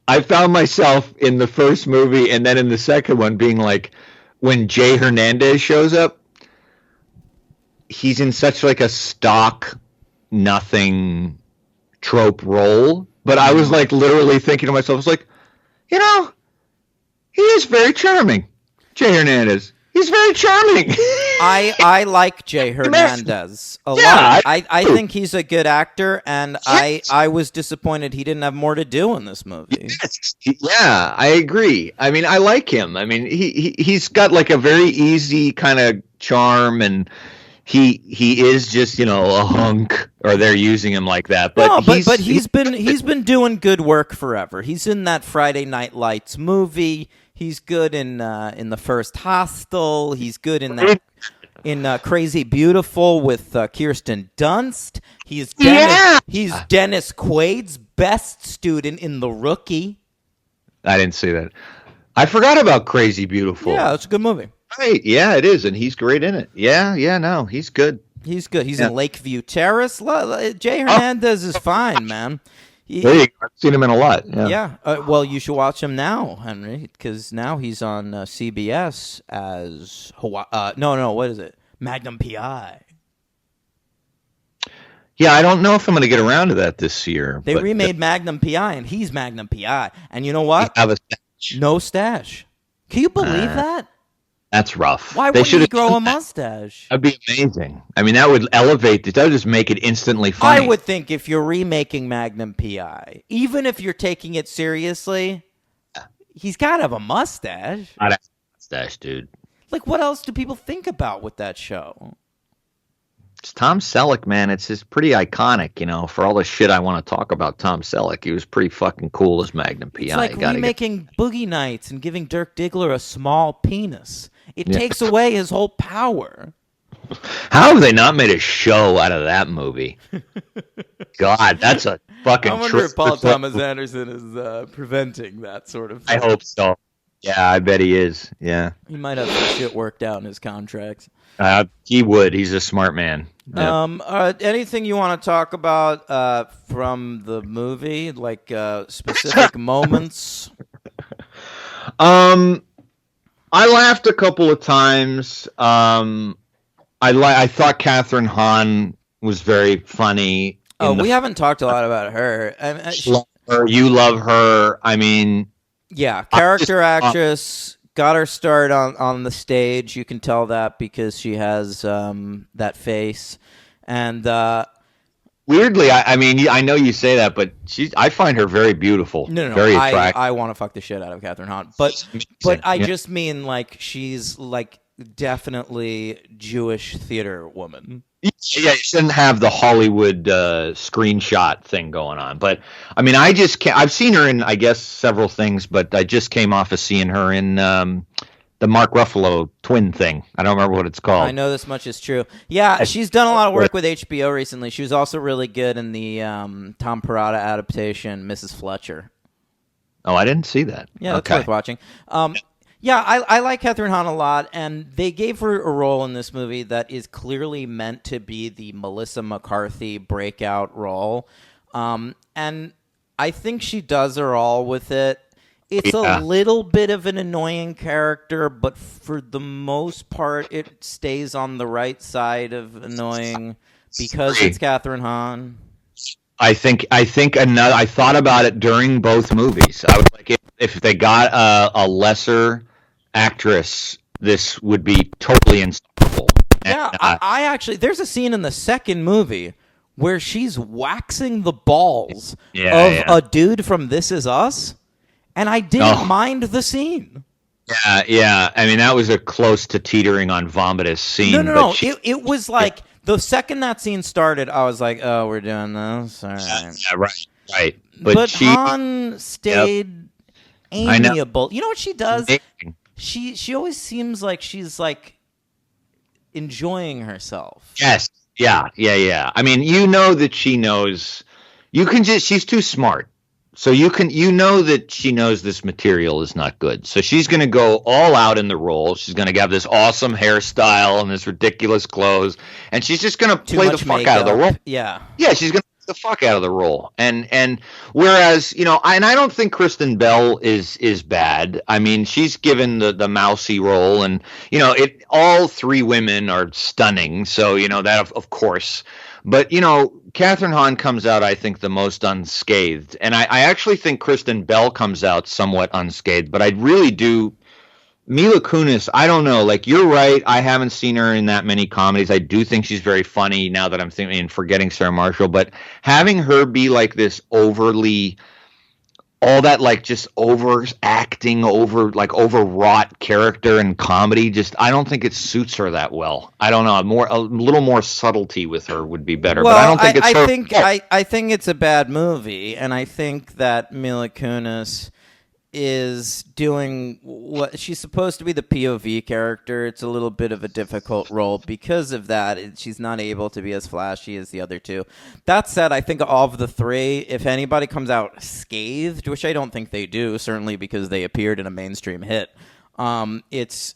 I found myself in the first movie and then in the second one being like, when Jay Hernandez shows up, he's in such like a stock nothing trope role, but I was like literally thinking to myself, I was like, you know, he is very charming. Jay Hernandez. He's very charming. I like Jay Hernandez a lot. I think he's a good actor, and yes. I was disappointed he didn't have more to do in this movie. Yes. Yeah, I agree. I mean, I like him. I mean, he's got like a very easy kind of charm, and he is just, you know, a hunk, or they're using him like that. But he's been doing good work forever. He's in that Friday Night Lights movie. He's good in the first Hostel. He's good in that Crazy Beautiful with Kirsten Dunst. He's Dennis Quaid's best student in The Rookie. I didn't see that. I forgot about Crazy Beautiful. Yeah, it's a good movie. Right, yeah, it is, and he's great in it. Yeah, no, he's good. He's good. He's in Lakeview Terrace. Jay Hernandez is fine, man. There you go. I've seen him in a lot. Yeah. Well, you should watch him now, Henry, because now he's on CBS as what is it? Magnum PI. Yeah, I don't know if I'm going to get around to that this year. They remade Magnum PI, and he's Magnum PI. And you know what? Have a stash. No stash. Can you believe that? That's rough. Why wouldn't he grow a mustache? That'd be amazing. I mean, that would elevate it. That would just make it instantly funny. I would think if you're remaking Magnum PI, even if you're taking it seriously, he's got to have a mustache. Not a mustache, dude. Like, what else do people think about with that show? Just Tom Selleck, man, it's just pretty iconic, for all the shit I want to talk about Tom Selleck. He was pretty fucking cool as Magnum PI. It's like remaking Boogie Nights and giving Dirk Diggler a small penis. It takes away his whole power. How have they not made a show out of that movie? God, that's a fucking. I wonder if Paul Thomas Anderson is preventing that sort of thing. I hope so. Yeah, I bet he is. Yeah, he might have some shit worked out in his contracts. He would. He's a smart man. Yeah. Anything you want to talk about from the movie, like specific moments? I laughed a couple of times. I thought Catherine Hahn was very funny. We haven't talked a lot about her. You love her. I mean, yeah, character actress. Got her start on the stage. You can tell that because she has that face. And weirdly, I mean, I know you say that, but I find her very beautiful. No. Very attractive. I want to fuck the shit out of Catherine Hahn. But I just mean like she's like definitely Jewish theater woman. Yeah, you shouldn't have the Hollywood screenshot thing going on. But I mean, I've seen her in, I guess, several things, but I just came off of seeing her in the Mark Ruffalo twin thing. I don't remember what it's called. I know this much is true. Yeah, she's done a lot of work with HBO recently. She was also really good in the Tom Perrotta adaptation, Mrs. Fletcher. Oh, I didn't see that. Yeah, that's worth watching. Yeah, I like Catherine Hahn a lot, and they gave her a role in this movie that is clearly meant to be the Melissa McCarthy breakout role. And I think she does her all with it. It's a little bit of an annoying character, but for the most part, it stays on the right side of annoying because it's Catherine Hahn. I think another. I thought about it during both movies. I was like, if they got a lesser actress, this would be totally insufferable. Yeah, I actually. There's a scene in the second movie where she's waxing the balls of a dude from This Is Us, and I didn't mind the scene. Yeah. I mean, that was a close to teetering on vomitous scene. No. It was like the second that scene started, I was like, "Oh, we're doing this." All right. Yeah, right. But Hahn stayed amiable. You know what she does? Amazing. She always seems like she's like enjoying herself. Yes. Yeah. I mean, you know that she knows. She's too smart. So you know that she knows this material is not good. So she's going to go all out in the role. She's going to have this awesome hairstyle and this ridiculous clothes, and she's just going to play the fuck out of the role. Yeah, she's going to play the fuck out of the role. And whereas, I don't think Kristen Bell is bad. I mean, she's given the mousy role, and all three women are stunning. So that of course. But, Catherine Hahn comes out, I think, the most unscathed. And I actually think Kristen Bell comes out somewhat unscathed. But I really do. Mila Kunis, I don't know. Like, you're right. I haven't seen her in that many comedies. I do think she's very funny now that I'm thinking and forgetting Sarah Marshall. But having her be like this overly... all that like just overacting, overwrought character and comedy, I don't think it suits her that well. I don't know. A little more subtlety with her would be better. Well, but I don't think it's her. I think it's a bad movie, and I think that Mila Kunis is doing what she's supposed to be, the POV character. It's a little bit of a difficult role because of that. She's not able to be as flashy as the other two. That said, I think of the three, if anybody comes out scathed, which I don't think they do, certainly because they appeared in a mainstream hit, it's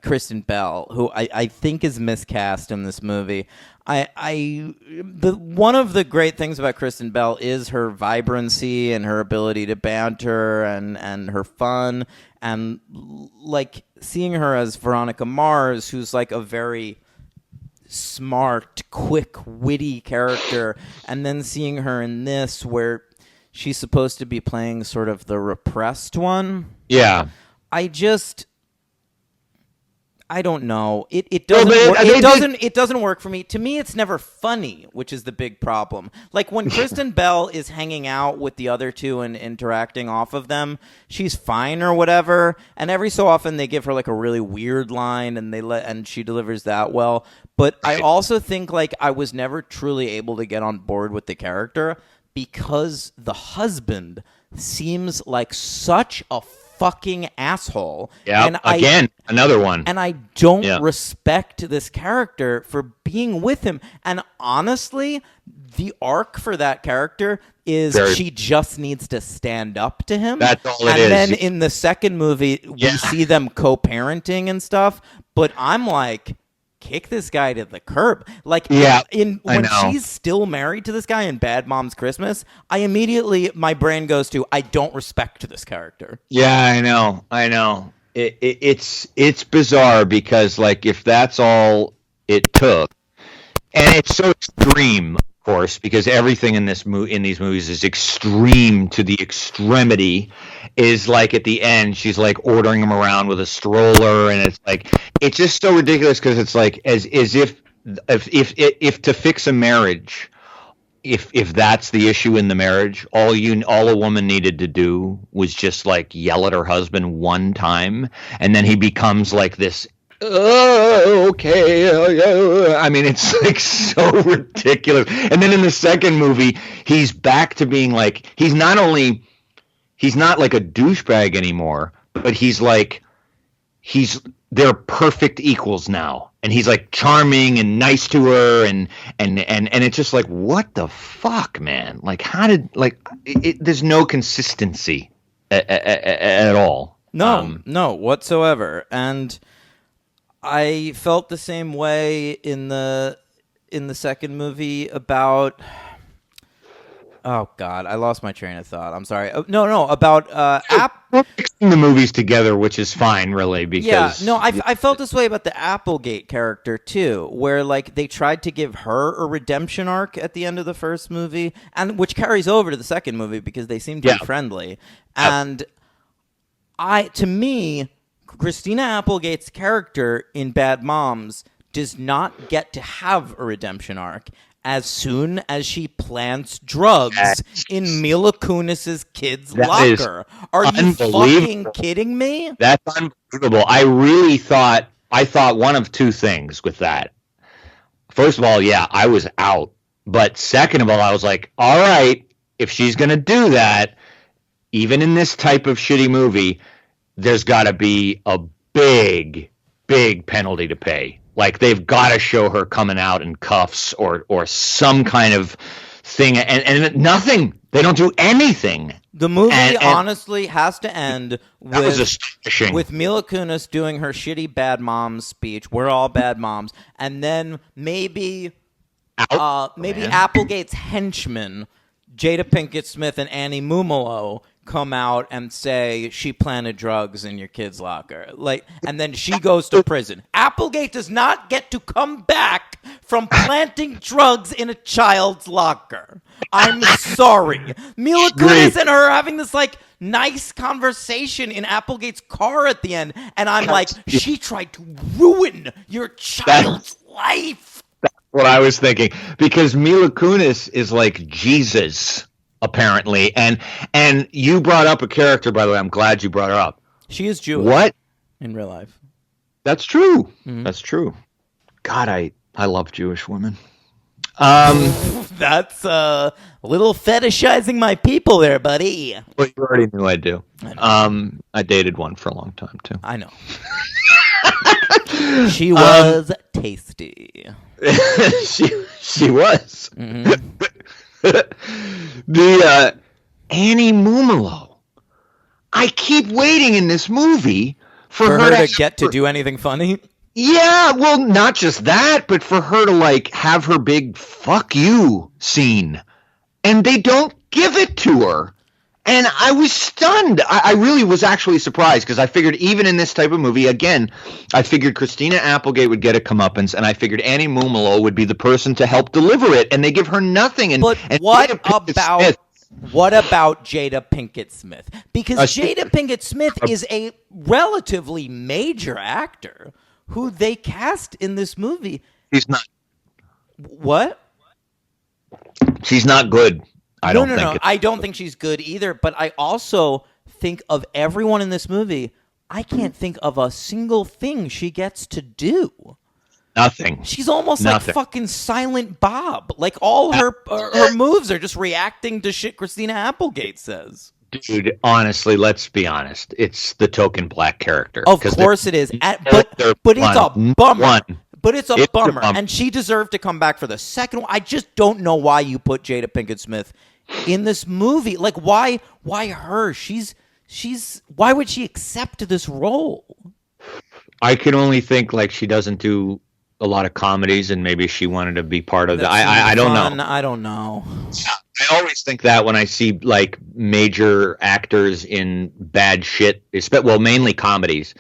Kristen Bell, who I think is miscast in this movie. One of the great things about Kristen Bell is her vibrancy and her ability to banter and her fun, and like seeing her as Veronica Mars, who's like a very smart, quick, witty character, and then seeing her in this where she's supposed to be playing sort of the repressed one. Yeah. I don't know. It Well, doesn't but work. they did- It doesn't work for me. To me, it's never funny, which is the big problem. Like when Kristen Bell is hanging out with the other two and interacting off of them, she's fine or whatever. And every so often they give her like a really weird line, and she delivers that well. But I also think like I was never truly able to get on board with the character because the husband seems like such a fucking asshole. Yeah, and again, another one. And I don't Yeah. respect this character for being with him. And honestly, the arc for that character is she just needs to stand up to him. That's all it and is. then in the second movie, we see them co-parenting and stuff. But I'm like, kick this guy to the curb. Like, when she's still married to this guy in Bad Moms Christmas, my brain goes to, I don't respect this character. Yeah, I know. It's bizarre because like if that's all it took, and it's so extreme, of course, because everything in these movies is extreme to the extremity. Is like at the end, she's like ordering him around with a stroller, and it's just so ridiculous because it's like as if to fix a marriage. If that's the issue in the marriage, all a woman needed to do was just like yell at her husband one time, and then he becomes like this. Oh, okay. I mean, it's like so ridiculous. And then in the second movie, he's back to being like he's not like a douchebag anymore, but they're perfect equals now. And he's like charming and nice to her, and it's just like, what the fuck, man? Like, how did there's no consistency at all. No, whatsoever. And I felt the same way in the second movie about. Oh God, I lost my train of thought. I'm sorry. About We're mixing the movies together, which is fine, really, because I felt this way about the Applegate character too, where like they tried to give her a redemption arc at the end of the first movie, and which carries over to the second movie because they seem to be friendly. And to me, Christina Applegate's character in Bad Moms does not get to have a redemption arc as soon as she plants drugs in Mila Kunis's kid's locker. Are you fucking kidding me? That's unbelievable. I thought one of two things with that. First of all, I was out. But second of all, I was like, all right, if she's going to do that, even in this type of shitty movie, there's got to be a big, big penalty to pay. Like, they've got to show her coming out in cuffs or some kind of thing. And nothing. They don't do anything. The movie honestly has to end with Mila Kunis doing her shitty Bad Moms speech. We're all bad moms. And then maybe Applegate's henchmen, Jada Pinkett Smith and Annie Mumolo, come out and say she planted drugs in your kid's locker. And then she goes to prison. Applegate does not get to come back from planting drugs in a child's locker. I'm sorry. Mila Kunis and her are having this nice conversation in Applegate's car at the end, and I'm like, she tried to ruin your child's life. That's what I was thinking, because Mila Kunis is like Jesus, apparently, and you brought up a character, by the way. I'm glad you brought her up. She is Jewish. What? In real life. That's true. Mm-hmm. That's true. God, I love Jewish women. That's a little fetishizing my people there, buddy. Well, you already knew I do. I dated one for a long time too. I know. She was tasty. She was. Mm-hmm. The Annie Mumolo. I keep waiting in this movie for her to get to do anything funny. Yeah, well, not just that, but for her to have her big "fuck you" scene, and they don't give it to her. And I was stunned. I really was actually surprised, because I figured even in this type of movie, again, I figured Christina Applegate would get a comeuppance, and I figured Annie Mumolo would be the person to help deliver it, and they give her nothing. What about Jada Pinkett Smith? Because Jada Pinkett Smith is a relatively major actor who they cast in this movie. She's not. What? She's not good. I don't think. No. I don't think she's good either. But I also think of everyone in this movie. I can't think of a single thing she gets to do. Nothing. She's almost like fucking Silent Bob. Like all her moves are just reacting to shit Christina Applegate says. Dude, honestly, let's be honest. It's the token black character. Of course it is. But it's a bummer. But it's a bummer. And she deserved to come back for the second one. I just don't know why you put Jada Pinkett Smith in this movie. Like, why her? Why would she accept this role? I can only think like she doesn't do a lot of comedies, and maybe she wanted to be part of that. I don't know. I don't know. I always think that when I see like major actors in bad shit, mainly comedies,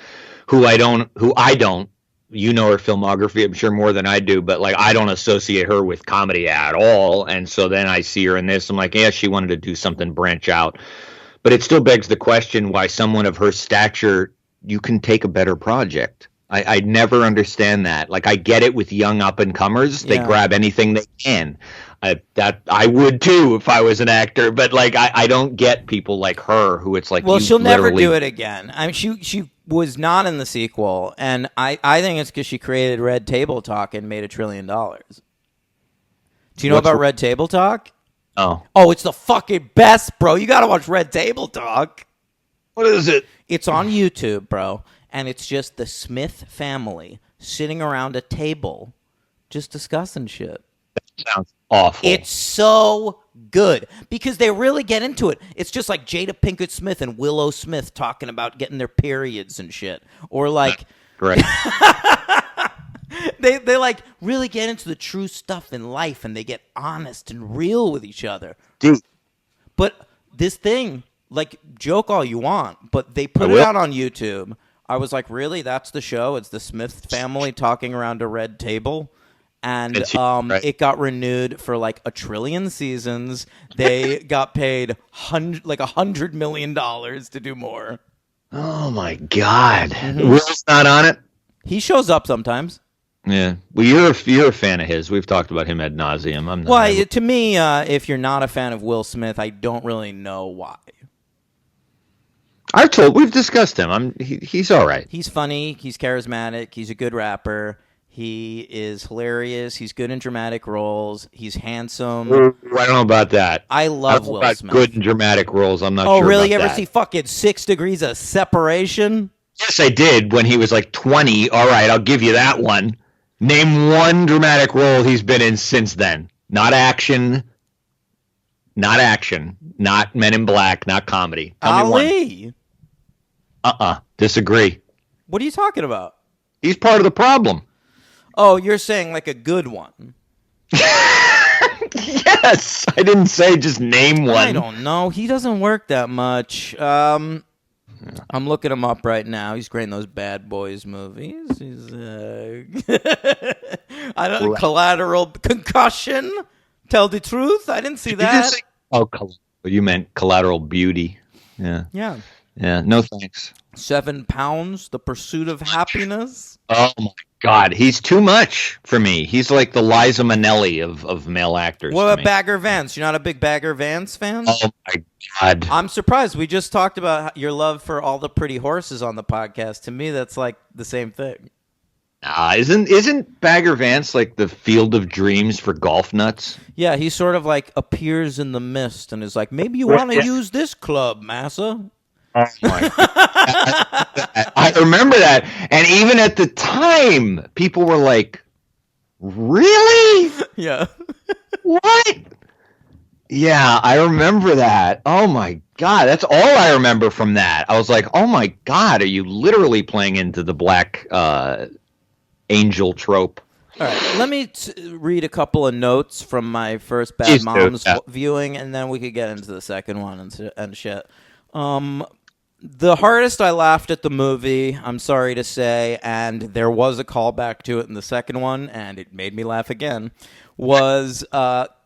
who I don't. You know her filmography, I'm sure, more than I do, but like I don't associate her with comedy at all. And so then I see her in this, I'm like, yeah, she wanted to do something, branch out. But it still begs the question why someone of her stature, you can take a better project. I never understand that. Like, I get it with young up-and-comers. They grab anything they can. That I would, too, if I was an actor. But, like, I don't get people like her who it's like, well, she'll never do it again. I mean, she was not in the sequel, and I think it's because she created Red Table Talk and made $1 trillion. Do you know about Red Table Talk? Oh, it's the fucking best, bro. You got to watch Red Table Talk. What is it? It's on YouTube, bro. And it's just the Smith family sitting around a table just discussing shit. That sounds awful. It's so good because they really get into it. It's just like Jada Pinkett Smith and Willow Smith talking about getting their periods and shit. Or like... Right. They like really get into the true stuff in life, and they get honest and real with each other. Dude. But this thing, like, joke all you want, but they put it out on YouTube. I was like, really? That's the show? It's the Smith family talking around a red table? And it got renewed for like 1 trillion seasons. They got paid $100 million to do more. Oh my God. Mm-hmm. Will's not on it? He shows up sometimes. Yeah. Well, you're a fan of his. We've talked about him ad nauseum. I'm not. Well, to me, if you're not a fan of Will Smith, I don't really know why. We've discussed him. He's all right. He's funny. He's charismatic. He's a good rapper. He is hilarious. He's good in dramatic roles. He's handsome. I don't know about that. I love Will Smith. Good in dramatic roles. I'm not sure. Oh, really? You ever see fucking 6 Degrees of Separation? Yes, I did when he was like 20. All right, I'll give you that one. Name one dramatic role he's been in since then. Not action. Not Men in Black. Not comedy. Ali. Disagree. What are you talking about? He's part of the problem. Oh, you're saying like a good one. Yes. I didn't say just name one. I don't know. He doesn't work that much. I'm looking him up right now. He's great in those Bad Boys movies. He's Collateral Concussion. Tell the truth. I didn't see that. You meant Collateral Beauty. Yeah. Yeah. Yeah. No thanks. 7 Pounds. The Pursuit of Happiness. Oh my God, he's too much for me. He's like the Liza Minnelli of male actors. What about Bagger Vance? You're not a big Bagger Vance fan? Oh my God. I'm surprised. We just talked about your love for All the Pretty Horses on the podcast. To me, that's like the same thing. Isn't Bagger Vance like the Field of Dreams for golf nuts? Yeah, he sort of like appears in the mist and is like, maybe you want to use this club, Massa. Oh my God. I remember that. And even at the time, people were like, really? Yeah. What? Yeah, I remember that. Oh my God. That's all I remember from that. I was like, oh my God, are you literally playing into the black angel trope? All right, let me read a couple of notes from my first Bad Moms viewing, and then we could get into the second one and shit. The hardest I laughed at the movie, I'm sorry to say, and there was a callback to it in the second one, and it made me laugh again, was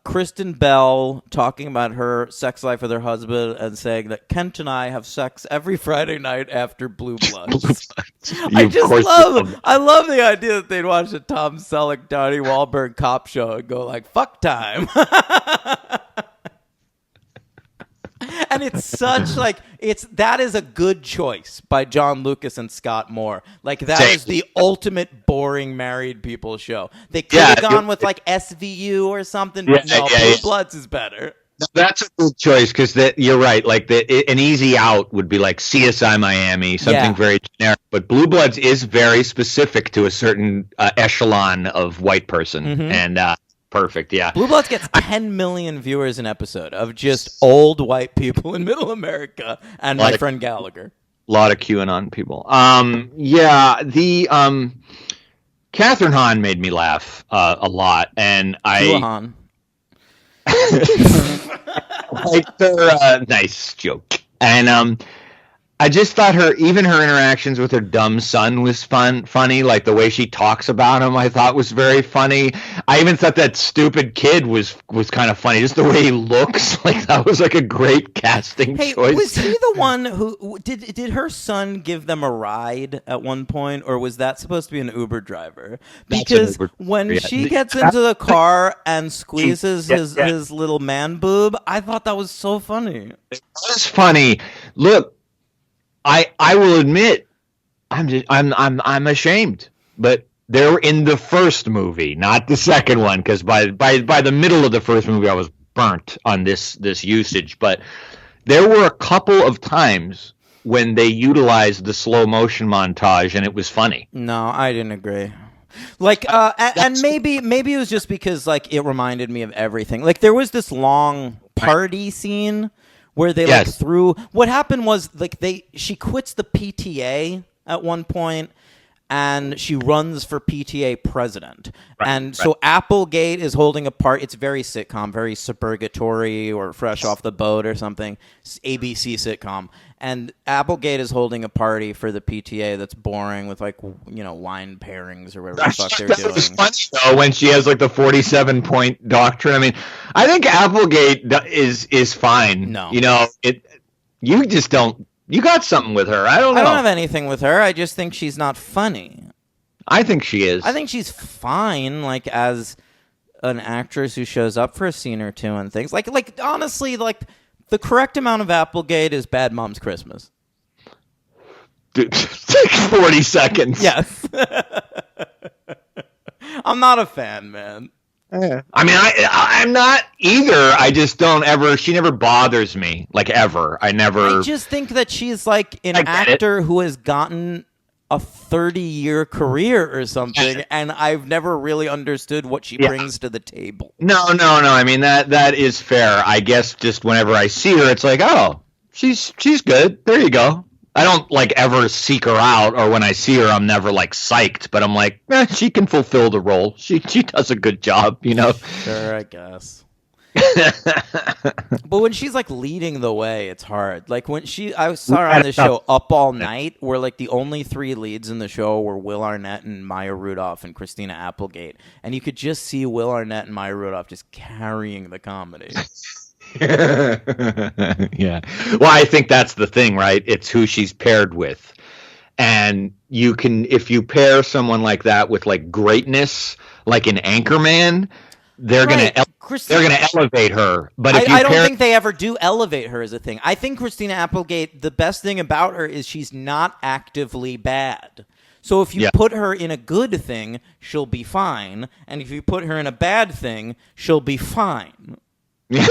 Kristen Bell talking about her sex life with her husband and saying that Kent and I have sex every Friday night after Blue Bloods. I love the idea that they'd watch a Tom Selleck, Donnie Wahlberg cop show and go like, fuck time. And it's such that is a good choice by John Lucas and Scott Moore. Like that is the ultimate boring married people show. They could have gone with like SVU or something, but Blue Bloods is better. That's a good choice because you're right. Like an easy out would be like CSI Miami, something very generic. But Blue Bloods is very specific to a certain echelon of white person, and perfect. Yeah, Blue Bloods gets 10 million viewers an episode of just old white people in Middle America, and my friend Gallagher. A lot of QAnon people. Catherine Hahn made me laugh a lot, and Hahn. Like nice joke. And I just thought her interactions with her dumb son was funny. Like the way she talks about him, I thought was very funny. I even thought that stupid kid was kind of funny. Just the way he looks, like that was like a great casting choice. Was he the one who did her son give them a ride at one point, or was that supposed to be an Uber driver? Because when she gets into the car and squeezes his little man boob, I thought that was so funny. It was funny. Look. I will admit, I'm ashamed, but they're in the first movie, not the second one, because by the middle of the first movie, I was burnt on this usage. But there were a couple of times when they utilized the slow motion montage, and it was funny. No, I didn't agree. Like, and maybe it was just because like it reminded me of everything. Like there was this long party scene where they like threw. What happened was like she quits the PTA at one point, and she runs for PTA president. So Applegate is holding a part. It's very sitcom, very Suburgatory or Fresh Off the Boat or something. ABC sitcom. And Applegate is holding a party for the PTA that's boring with like wine pairings or whatever the fuck they're doing. It's funny though when she has like the 47-point doctrine. I mean, I think Applegate is fine. No, you just don't. You got something with her. I don't know. I don't have anything with her. I just think she's not funny. I think she is. I think she's fine, like as an actress who shows up for a scene or two and things. Like honestly, like the correct amount of Applegate is Bad Moms Christmas. Dude, like 40 seconds. Yes. I'm not a fan, man. Yeah. I mean, I'm not either. I just don't ever. She never bothers me, like ever. I just think that she's like an actor who has gotten a 30-year career or something, and I've never really understood what she brings to the table. No. I mean that is fair. I guess just whenever I see her, it's like, oh, she's good. There you go. I don't like ever seek her out, or when I see her, I'm never like psyched. But I'm like, she can fulfill the role. She does a good job, Sure, I guess. But when she's like leading the way, it's hard. Like when I saw her on the show Up All Night, where like the only three leads in the show were Will Arnett and Maya Rudolph and Christina Applegate, and you could just see Will Arnett and Maya Rudolph just carrying the comedy. Yeah. Well, I think that's the thing, right? It's who she's paired with. And you can, if you pair someone like that with like greatness, like an Anchorman, they're going to elevate her. But if I don't think they ever do elevate her as a thing. I think Christina Applegate, the best thing about her is she's not actively bad. So if you put her in a good thing, she'll be fine. And if you put her in a bad thing, she'll be fine. But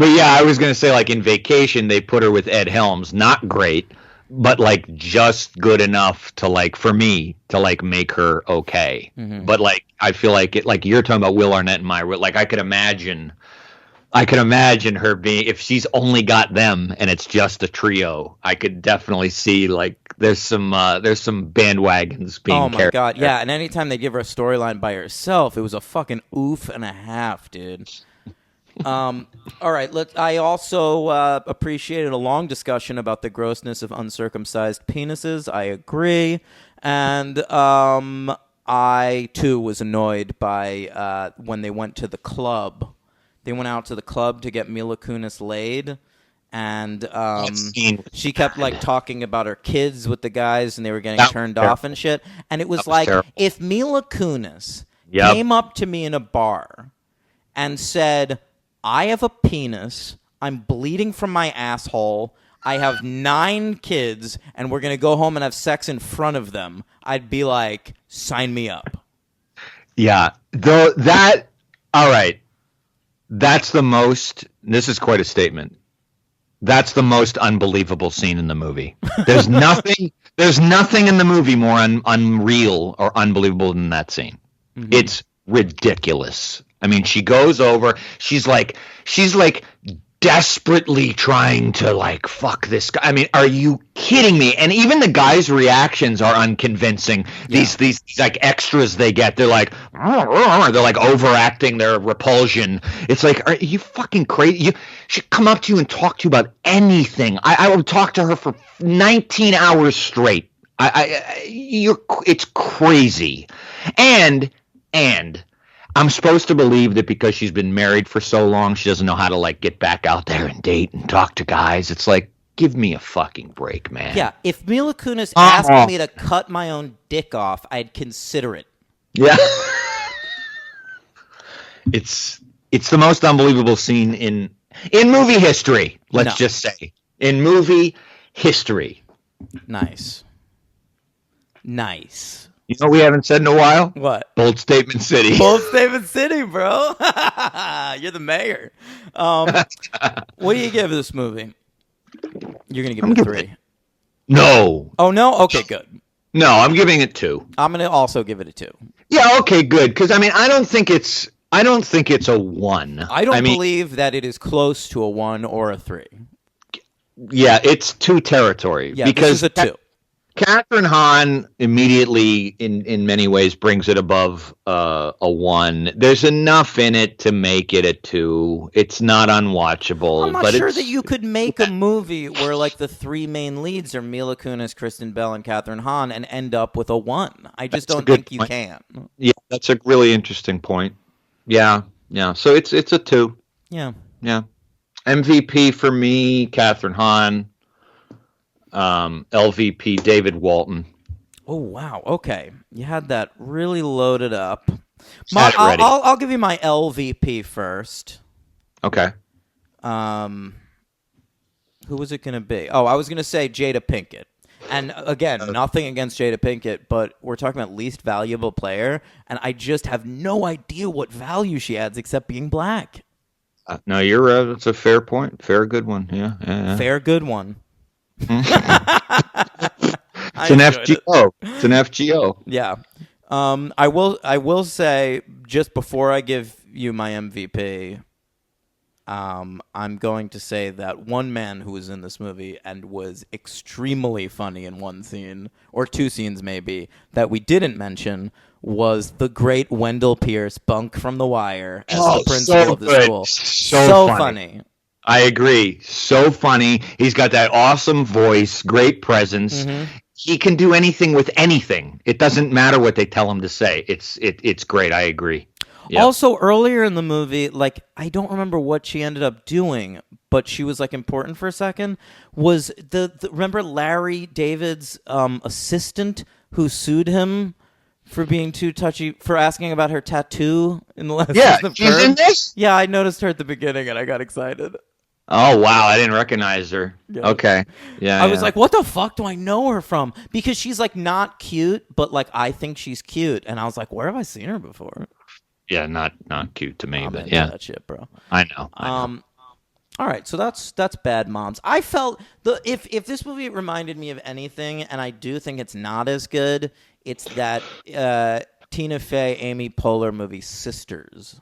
yeah, I was going to say, like in Vacation, they put her with Ed Helms. Not great, but like just good enough to like, for me, to like make her okay. Mm-hmm. But like, I feel like it, like you're talking about Will Arnett and Myra, like I could imagine her being, if she's only got them and it's just a trio, I could definitely see like there's some bandwagons being carried. Oh my God, yeah. And anytime they give her a storyline by herself, it was a fucking oof and a half, dude. All right, I also appreciated a long discussion about the grossness of uncircumcised penises. I agree. And I too was annoyed by when they went to the club. They went out to the club to get Mila Kunis laid, and she kept like talking about her kids with the guys, and they were getting turned off and shit. And it was like, terrible. if Mila Kunis came up to me in a bar and said, "I have a penis, I'm bleeding from my asshole, I have 9 kids, and we're going to go home and have sex in front of them," I'd be like, sign me up. Yeah. All right. That's the most, this is quite a statement. That's the most unbelievable scene in the movie. There's nothing in the movie more unreal or unbelievable than that scene. Mm-hmm. It's ridiculous. I mean, she goes over, she's like desperately trying to like fuck this guy. I mean, are you kidding me? And even the guys' reactions are unconvincing. Yeah. These like extras they get, they're like overacting their repulsion. It's like, are you fucking crazy? She'd come up to you and talk to you about anything. I would talk to her for 19 hours straight. It's crazy. And I'm supposed to believe that because she's been married for so long, she doesn't know how to like get back out there and date and talk to guys. It's like, give me a fucking break, man. Yeah, if Mila Kunis asked me to cut my own dick off, I'd consider it. Yeah. It's the most unbelievable scene in movie history, let's just say. In movie history. Nice. You know what we haven't said in a while? What? Bold Statement City. Bold Statement City, bro. You're the mayor. What do you give this movie? You're going to give it a 3. No. Oh, no? Okay, good. No, I'm giving it 2. I'm going to also give it a 2. Yeah, okay, good. Because, I mean, I don't think it's a 1. I don't believe that it is close to a 1 or a 3. Yeah, it's 2 territory. Yeah, because this is a 2. Kathryn Hahn immediately, in many ways, brings it above a 1. There's enough in it to make it a 2. It's not unwatchable. I'm not sure that you could make a movie where like the 3 main leads are Mila Kunis, Kristen Bell, and Kathryn Hahn and end up with a 1. I just don't think you can. Yeah, that's a really interesting point. Yeah. So it's a 2. Yeah. MVP for me, Kathryn Hahn. LVP David Walton. Oh wow! Okay, you had that really loaded up. I'll give you my LVP first. Okay. Who was it going to be? Oh, I was going to say Jada Pinkett. And again, nothing against Jada Pinkett, but we're talking about least valuable player, and I just have no idea what value she adds except being black. No, you're right. It's a fair point. Fair good one. Yeah. Fair good one. It's an FGO. It's an FGO. Yeah. I will say, just before I give you my MVP, I'm going to say that one man who was in this movie and was extremely funny in one scene, or 2 scenes maybe, that we didn't mention was the great Wendell Pierce, Bunk from The Wire, as the principal of the school. So funny. I agree. So funny. He's got that awesome voice, great presence. Mm-hmm. He can do anything with anything. It doesn't matter what they tell him to say. It's great. I agree. Yep. Also, earlier in the movie, like, I don't remember what she ended up doing, but she was like important for a second. Was the remember Larry David's assistant who sued him for being too touchy, for asking about her tattoo in the last season of she's in this? Yeah, I noticed her at the beginning and I got excited. Oh, wow. I didn't recognize her. Yeah. Okay. Yeah. I was like, what the fuck do I know her from? Because she's like not cute, but like I think she's cute. And I was like, where have I seen her before? Yeah, not cute to me, I'm but into that shit, bro. I know. All right, so that's Bad Moms. I felt if this movie reminded me of anything, and I do think it's not as good, it's that Tina Fey, Amy Poehler movie Sisters.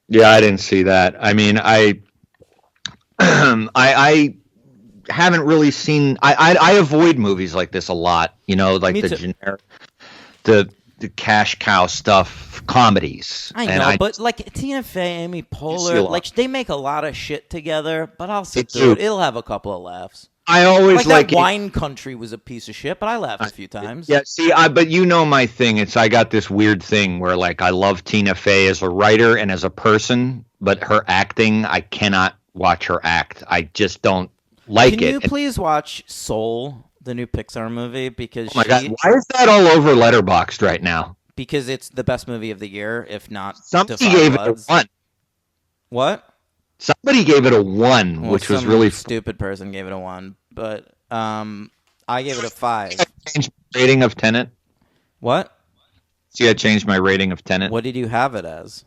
Yeah, I didn't see that. I mean, I haven't really seen. I avoid movies like this a lot. You know, like Me the too. generic, the cash cow stuff, comedies. I know, but like Tina Fey, Amy Poehler, like they make a lot of shit together. But I'll sit through it. It'll have a couple of laughs. I always Like that Wine Country was a piece of shit, but I laughed a few times. Yeah, see, but you know my thing. It's I got this weird thing where like I love Tina Fey as a writer and as a person, but her acting, I cannot watch her act. I just don't like it. Can you please watch Soul, the new Pixar movie? Because oh my God, why is that all over Letterboxd right now? Because it's the best movie of the year, if not Somebody Defy gave Bloods. it a 1. What? Somebody gave it a 1, Well, which was some really stupid person gave it a 1, but I gave it a 5. Changed my rating of Tenet. What? See, I changed my rating of Tenet. What did you have it as?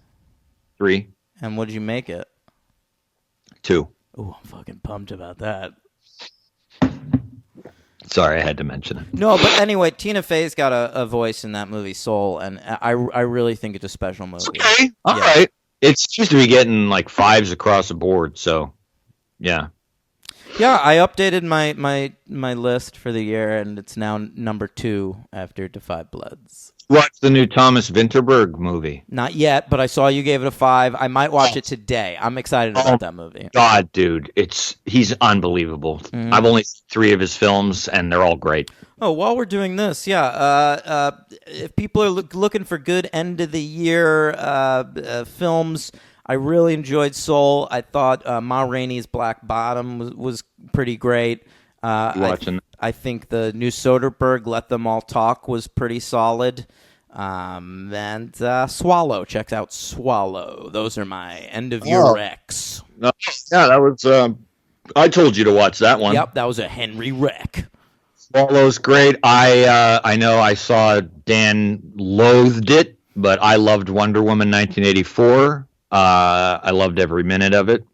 3, And what did you make it? 2. Oh, I'm fucking pumped about that. Sorry, I had to mention it. No, but anyway, Tina Fey's got a voice in that movie, Soul, and I really think it's a special movie. Okay, all right. It seems to be getting like 5s across the board, so yeah. Yeah, I updated my list for the year, and it's now number 2 after Defy Bloods. Watch the new Thomas Vinterberg movie. Not yet, but I saw you gave it a 5. I might watch it today. I'm excited about that movie. God, dude, he's unbelievable. Mm-hmm. I've only seen 3 of his films, and they're all great. Oh, while we're doing this, if people are looking for good end of the year films, I really enjoyed Soul. I thought Ma Rainey's Black Bottom was pretty great. I think the new Soderbergh Let Them All Talk was pretty solid. And Swallow. Check out Swallow. Those are my end of year recs. Yeah, that was. I told you to watch that one. Yep, that was a Henry rec. Swallow's great. I know I saw Dan loathed it, but I loved Wonder Woman 1984. I loved every minute of it.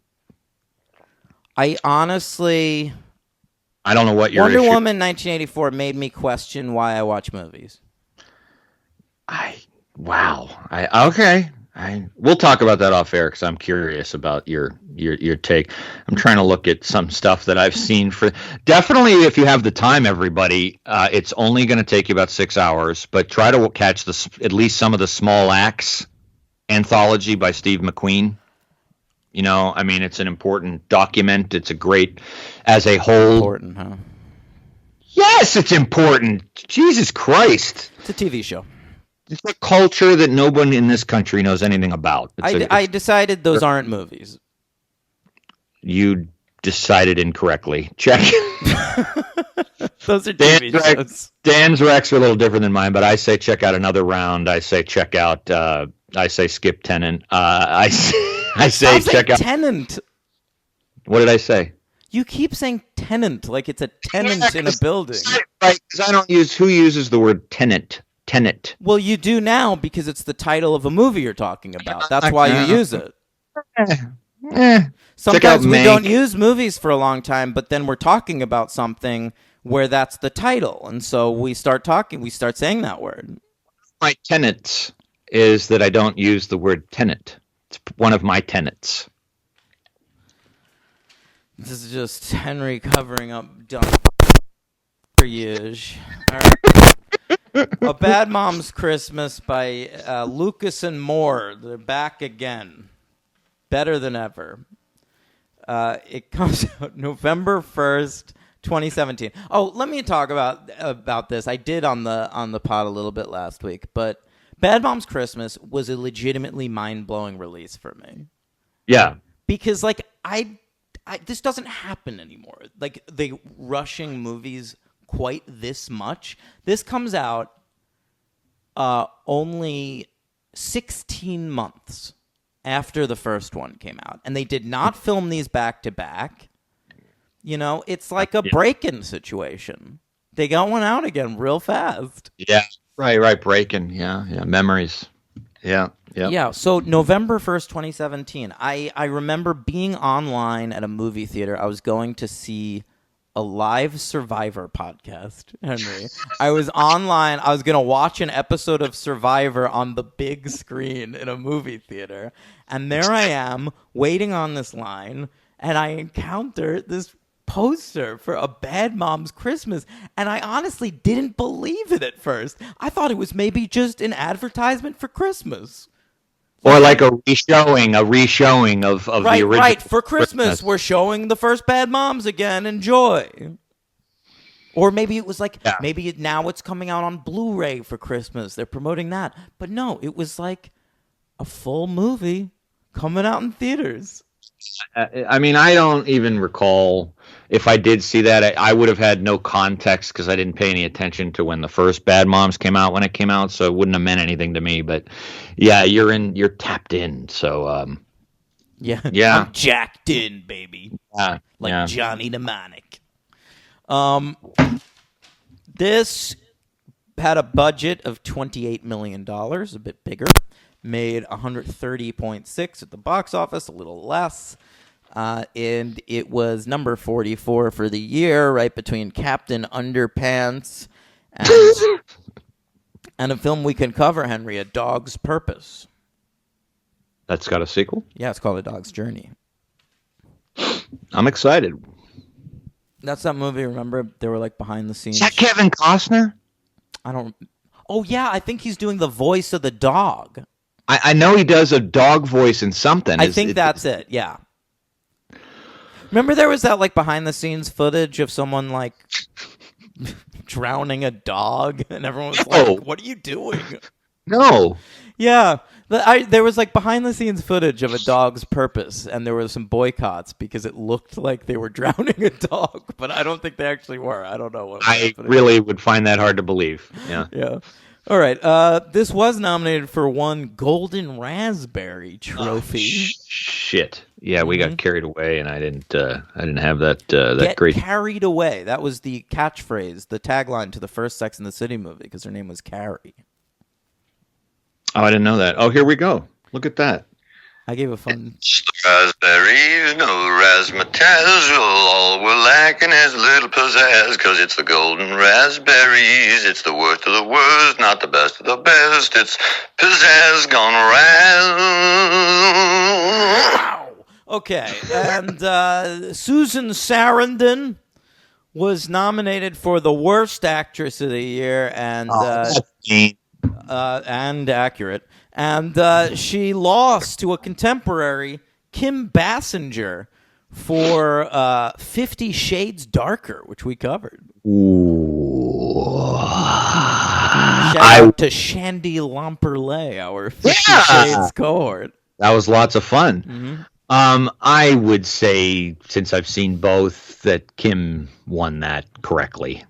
I honestly... I don't know what your Wonder issue. Woman 1984 made me question why I watch movies. Okay. We'll talk about that off air because I'm curious about your take. I'm trying to look at some stuff that I've seen for. Definitely, if you have the time, everybody, it's only going to take you about 6 hours. But try to catch at least some of the Small Axe anthology by Steve McQueen. You know, I mean, it's an important document. It's a great, as a whole. Important, huh? Yes, it's important. Jesus Christ. It's a TV show. It's a culture that no one in this country knows anything about. I decided those aren't movies. You decided incorrectly. Check. Those are TV shows. Dan's recs are a little different than mine, but I say check out Another Round. I say check out. I say skip Tenant. I say check out Tenant. What did I say? You keep saying tenant like it's a tenant in a building. Right, because I don't use. Who uses the word tenant? Tenet. Well, you do now because it's the title of a movie you're talking about. That's why you use it. Sometimes we don't use movies for a long time, but then we're talking about something where that's the title. And so we start saying that word. My tenets is that I don't use the word tenant. It's one of my tenets. This is just Henry covering up dumb for years. All right. A Bad Mom's Christmas by Lucas and Moore. They're back again. Better than ever. It comes out November 1st, 2017. Oh, let me talk about this. I did on the pod a little bit last week, but Bad Mom's Christmas was a legitimately mind-blowing release for me. Yeah. Because like I this doesn't happen anymore. Like they rushing movies quite this much. This comes out only 16 months after the first one came out, and they did not film these back to back. You know, it's like a break-in situation. They got one out again real fast. Yeah, right. Break-in. Yeah. Memories. Yeah. Yeah, so November 1st, 2017, I remember being online at a movie theater. I was going to see a live Survivor podcast, Henry. I was online. I was going to watch an episode of Survivor on the big screen in a movie theater. And there I am waiting on this line, and I encounter this poster for A Bad Mom's Christmas, and I honestly didn't believe it at first. I thought it was maybe just an advertisement for Christmas. Or like a reshowing of the Right, original. right. For Christmas, we're showing the first Bad Moms again. Enjoy. Or maybe it was like, Yeah. maybe now it's coming out on Blu-ray for Christmas. They're promoting that. But no, it was like a full movie coming out in theaters. I mean, I don't even recall if I did see that. I would have had no context because I didn't pay any attention to when the first Bad Moms came out when it came out, so it wouldn't have meant anything to me. But yeah, you're tapped in. So Yeah. Yeah. I'm jacked in, baby. like Like Johnny Mnemonic. This had a budget of $28 million, a bit bigger. Made 130.6 at the box office, a little less. And it was number 44 for the year, right between Captain Underpants and a film we can cover, Henry, A Dog's Purpose. that's got a sequel. Yeah, it's called A Dog's Journey. I'm excited. That's that movie, remember? They were like behind the scenes. Is that Kevin Costner? I don't... Oh, yeah, I think he's doing the voice of the dog. I know he does a dog voice in something. I think that's it, yeah. Remember there was that like behind the scenes footage of someone like drowning a dog and everyone was No. like, what are you doing? No. Yeah. There was like behind the scenes footage of A Dog's Purpose and there were some boycotts because it looked like they were drowning a dog, but I don't think they actually were. I don't know what was I happening. really would find that hard to believe. Yeah. Yeah. All right. This was nominated for one Golden Raspberry Trophy. Shit. Yeah, we got carried away, and I didn't have that Get great. carried away. That was the catchphrase, the tagline to the first Sex and the City movie because her name was Carrie. Oh, I didn't know that. Oh, here we go. Look at that. I gave a fun. Raspberries, no razzmatazz. All we're lacking is a little pizzazz, 'cause it's the golden raspberries. It's the worst of the worst, not the best of the best. It's pizzazz gone raz. Okay, and Susan Sarandon was nominated for the worst actress of the year, and accurate. And she lost to a contemporary, Kim Basinger, for 50 Shades Darker, which we covered. Ooh. Shout out to Shandy Lamperley, our 50 Shades cohort. That was lots of fun. Mm-hmm. I would say, since I've seen both, that Kim won that correctly.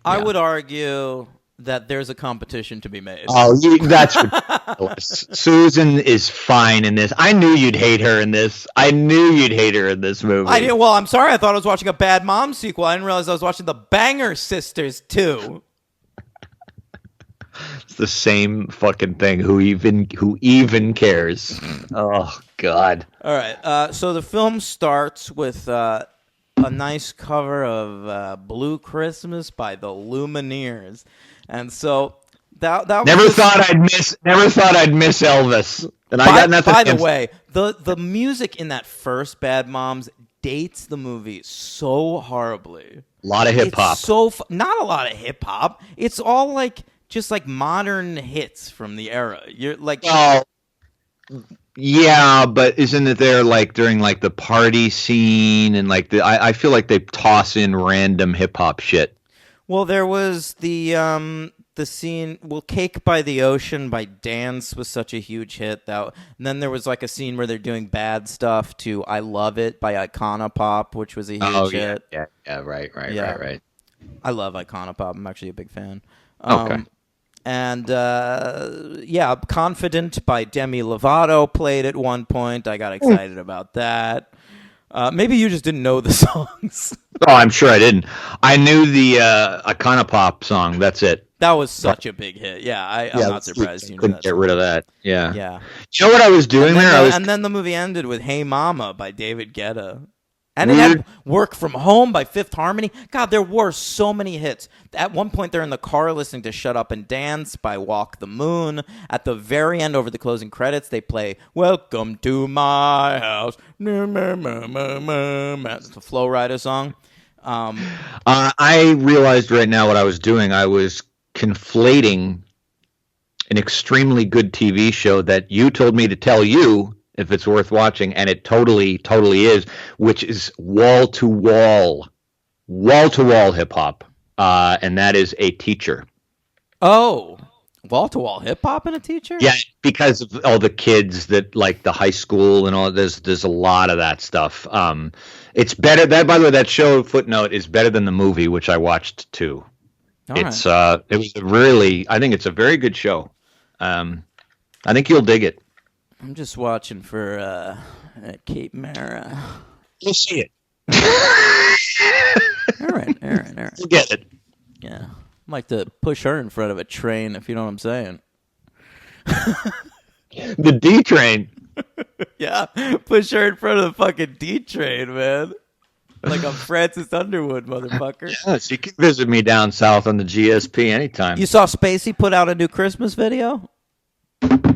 I would argue that there's a competition to be made. Oh, that's ridiculous. Susan is fine in this. I knew you'd hate her in this. I knew you'd hate her in this movie. Well, I'm sorry. I thought I was watching a Bad Mom sequel. I didn't realize I was watching the Banger Sisters too. It's the same fucking thing. Who even cares? Oh God. All right. So the film starts with a nice cover of "Blue Christmas" by the Lumineers, and so that Never was thought I'd miss Elvis. And I got nothing. By the way, the music in that first Bad Moms dates the movie so horribly. A lot of hip hop. Not a lot of hip hop. It's all like just like modern hits from the era. You're like, well, yeah, but isn't it there like during like the party scene and like I feel like they toss in random hip hop shit. well, there was the scene. Well, "Cake by the Ocean" by Dance was such a huge hit. And then there was like a scene where they're doing bad stuff to "I Love It" by Iconopop, which was a huge hit. Yeah, right. I love Iconopop. I'm actually a big fan. Okay. And "Confident" by Demi Lovato played at one point. I got excited about that. Maybe you just didn't know the songs. Oh, I'm sure I didn't. I knew the Iconopop song. That's it. That was such a big hit. Yeah, I'm not surprised you knew Couldn't that. get rid of that. Yeah. Yeah. You know what I was doing there? And then the movie ended with "Hey Mama" by David Guetta. And it had "Work From Home" by Fifth Harmony. God, there were so many hits. At one point, they're in the car listening to "Shut Up and Dance" by Walk the Moon. At the very end, over the closing credits, they play "Welcome to My House." It's the Flo Rida song. I realized right now what I was doing. I was conflating an extremely good TV show that you told me to tell you if it's worth watching, and it totally, totally is, which is wall to wall hip hop, and that is A Teacher. Oh, wall-to-wall hip-hop and a teacher? Yeah, because of all the kids that like the high school and all. There's a lot of that stuff. It's better. That, by the way, that show Footnote is better than the movie, which I watched too. It was really. I think it's a very good show. I think you'll dig it. I'm just watching for Kate Mara. You'll see it. All right. You'll get it. Yeah. I'd like to push her in front of a train, if you know what I'm saying. The D train. Yeah, push her in front of the fucking D train, man. Like I'm Francis Underwood, motherfucker. Yes, you can visit me down south on the GSP anytime. You saw Spacey put out a new Christmas video?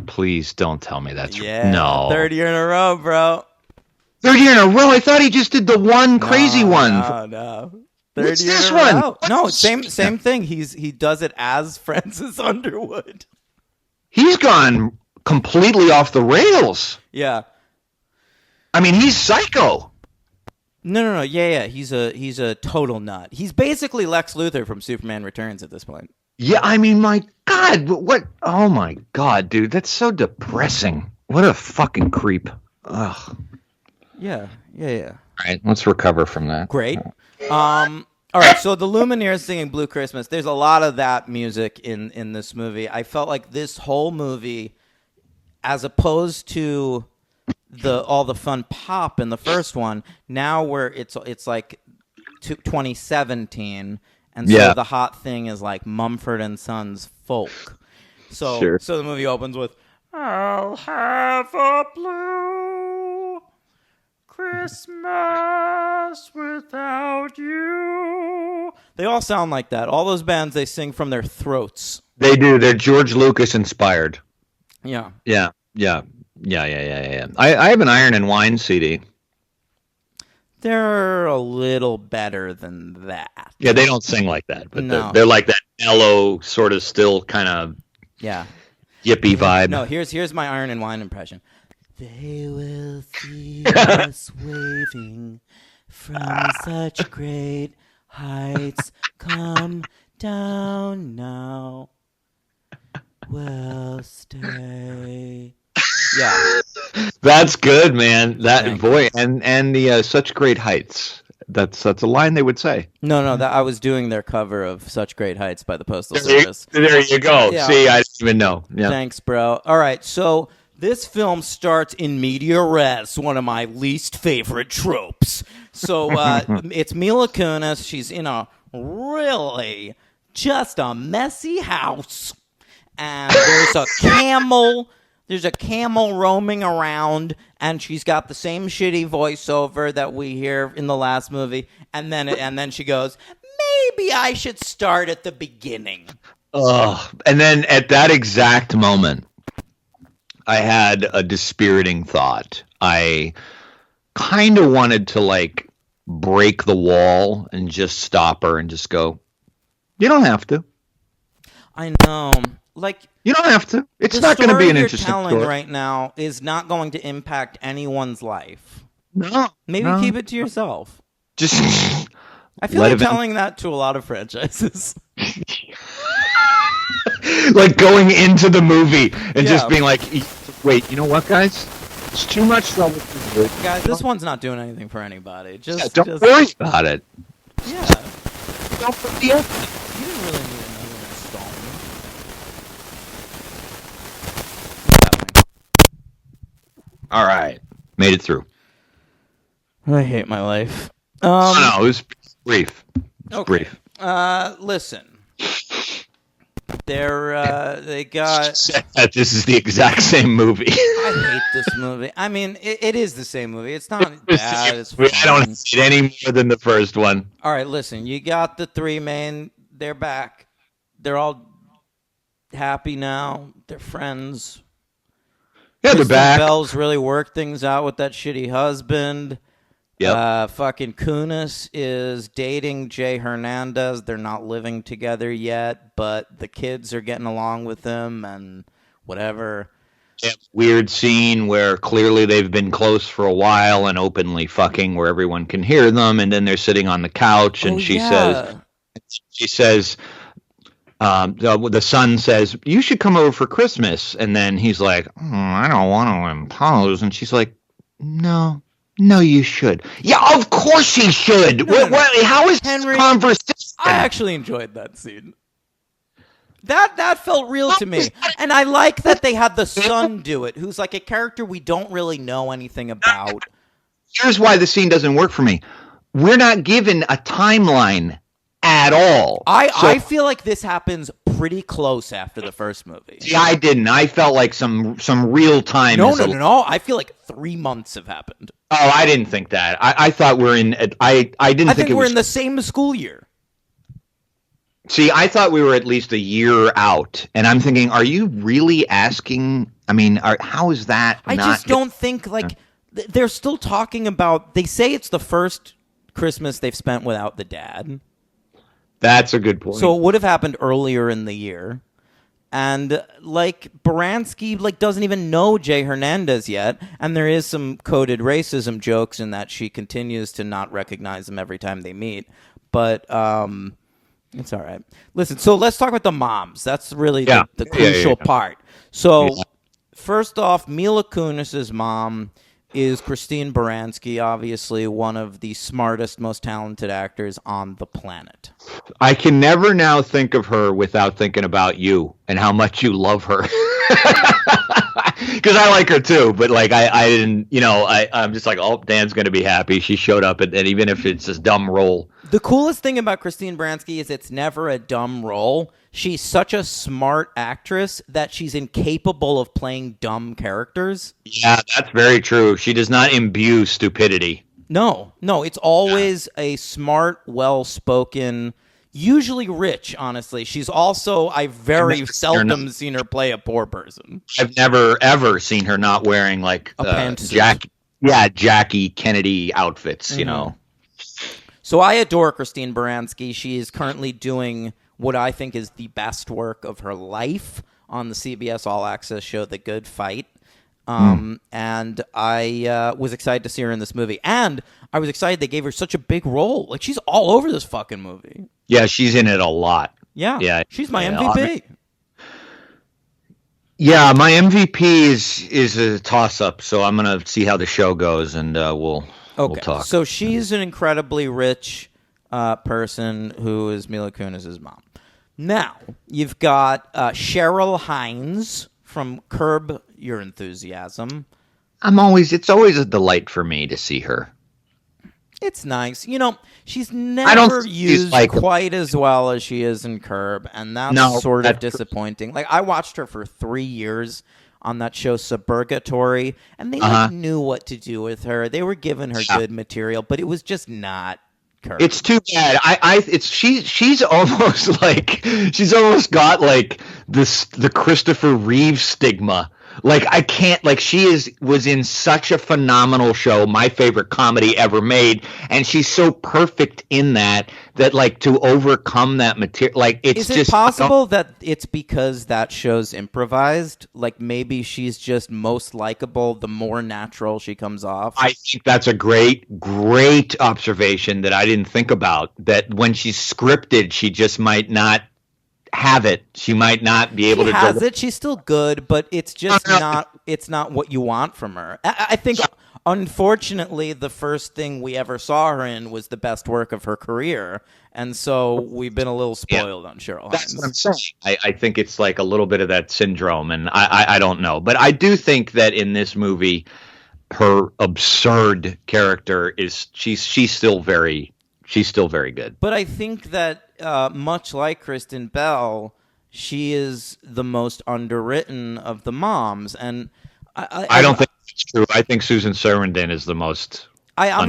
Please don't tell me that's Yeah. no. Third year in a row, bro. Third year in a row. I thought he just did the one crazy one. No. What's Third year this in a one? row. No, same thing. He does it as Francis Underwood. He's gone completely off the rails. Yeah. I mean, he's psycho. No. Yeah. He's a total nut. He's basically Lex Luthor from Superman Returns at this point. Yeah, I mean, my God, what? Oh my God, dude, that's so depressing. What a fucking creep. Ugh. Yeah. All right, let's recover from that. Great. All right, so the Lumineers singing Blue Christmas, there's a lot of that music in this movie. I felt like this whole movie, as opposed to all the fun pop in the first one, now where it's like 2017, and so the hot thing is like Mumford and Sons folk. So the movie opens with "I'll have a blue Christmas without you." They all sound like that. All those bands, they sing from their throats. They do. They're George Lucas inspired. Yeah. Yeah. I have an Iron and Wine CD. They're a little better than that. Yeah, they don't sing like that, but No. they're like that mellow, sort of still kind of Yeah. yippy vibe. No, here's my Iron and Wine impression. They will see us waving from such great heights. Come down now. We'll stay. Yeah. That's good, man. That Thank boy, and the such great heights. That's a line they would say. No, that I was doing their cover of Such Great Heights by the Postal Service. There you go. Yeah. See, I didn't even know. Yeah. Thanks, bro. All right, so this film starts in media res, one of my least favorite tropes. So it's Mila Kunis. She's in a really just a messy house, and there's a camel. There's a camel roaming around, and she's got the same shitty voiceover that we hear in the last movie. And then she goes, "Maybe I should start at the beginning." And then at that exact moment, I had a dispiriting thought. I kind of wanted to like break the wall and just stop her and just go, "You don't have to. I know, like. You don't have to. It's The not going to be an story you're interesting telling story right now is not going to impact anyone's life. No, Maybe no. keep it to yourself. Just I feel let like it- telling that to a lot of franchises. like going into the movie and just Yeah. being like, "Wait, you know what, guys? It's too much trouble. Guys, this one's not doing anything for anybody. Just Don't worry about it. Yeah, Don't put the effort." you didn't really need another installment. All right, made it through. I hate my life. No, it was brief. Okay. Brief. Listen. They got. This is the exact same movie. I hate this movie. I mean, it is the same movie. It's not bad. It's fun. I don't hate it any more than the first one. All right, listen. You got the three main. They're back. They're all happy now. They're friends. Yeah, they're Kristen back. Bell's really worked things out with that shitty husband. Yep. Fucking Kunis is dating Jay Hernandez. They're not living together yet, but the kids are getting along with him and whatever. Weird scene where clearly they've been close for a while and openly fucking where everyone can hear them, and then they're sitting on the couch and she says the son says, "You should come over for Christmas," and then he's like, "I don't want to impose," and she's like, "No, you should." Yeah, of course he should. How is Henry, this conversation? I actually enjoyed that scene. That felt real to me. And I like that they had the son do it, who's like a character we don't really know anything about. Here's why the scene doesn't work for me. We're not given a timeline at all. I feel like this happens pretty close after the first movie. See, I didn't. I felt like some real time. No. I feel like 3 months have happened. Oh, I didn't think that. I thought we're in. I think we're in the same school year. See, I thought we were at least a year out, and I'm thinking, are you really asking? I mean, how is that? I just don't think, like, they're still talking about, they say it's the first Christmas they've spent without the dad. That's a good point. So it would have happened earlier in the year. And, like, Baranski, like, doesn't even know Jay Hernandez yet, and there is some coded racism jokes in that she continues to not recognize him every time they meet. But, it's all right. Listen, so let's talk about the moms. That's really the crucial part. So, first off, Mila Kunis' mom is Christine Baranski, obviously one of the smartest, most talented actors on the planet. I can never now think of her without thinking about you and how much you love her. Because I like her too, but like I didn't, I'm just like, oh, Dan's going to be happy. She showed up, and even if it's this dumb role. The coolest thing about Christine Baranski is it's never a dumb role. She's such a smart actress that she's incapable of playing dumb characters. Yeah, that's very true. She does not imbue stupidity. No, it's always a smart, well-spoken, usually rich, honestly. She's also, I've very seldom seen her play a poor person. I've never, ever seen her not wearing, like, a pantsuit. Jackie Kennedy outfits, you know. So I adore Christine Baranski. She is currently doing what I think is the best work of her life on the CBS All Access show, The Good Fight. And I was excited to see her in this movie. And I was excited they gave her such a big role. Like, she's all over this fucking movie. Yeah, she's in it a lot. Yeah. She's my MVP. Yeah, my MVP is a toss-up, so I'm going to see how the show goes, and we'll talk. So she's an incredibly rich person who is Mila Kunis' mom. Now, you've got Cheryl Hines from Curb Your Enthusiasm. It's always a delight for me to see her. It's nice. She's never used quite as well as she is in Curb, and that's sort of disappointing. Like, I watched her for 3 years on that show Suburgatory, and they knew what to do with her. They were giving her good material, but it was just not Curb. It's too bad. She's almost like she's almost got like the Christopher Reeve stigma. Like, I can't, like, was in such a phenomenal show, my favorite comedy ever made, and she's so perfect in that like, to overcome that material, like, it's just... Is it possible that it's because that show's improvised? Like, maybe she's just most likable the more natural she comes off? I think that's a great observation that I didn't think about, that when she's scripted, she just might not have it. She might not be able to. She has it. She's still good, but it's just not. It's not what you want from her. I think, unfortunately, the first thing we ever saw her in was the best work of her career, and so we've been a little spoiled on Cheryl Hines. That's what I'm saying. I think it's like a little bit of that syndrome, and I don't know, but I do think that in this movie, her absurd character is she's still very good. But I think that much like Kristen Bell, she is the most underwritten of the moms, and I don't think it's true. I think Susan Sarandon is the most. I'm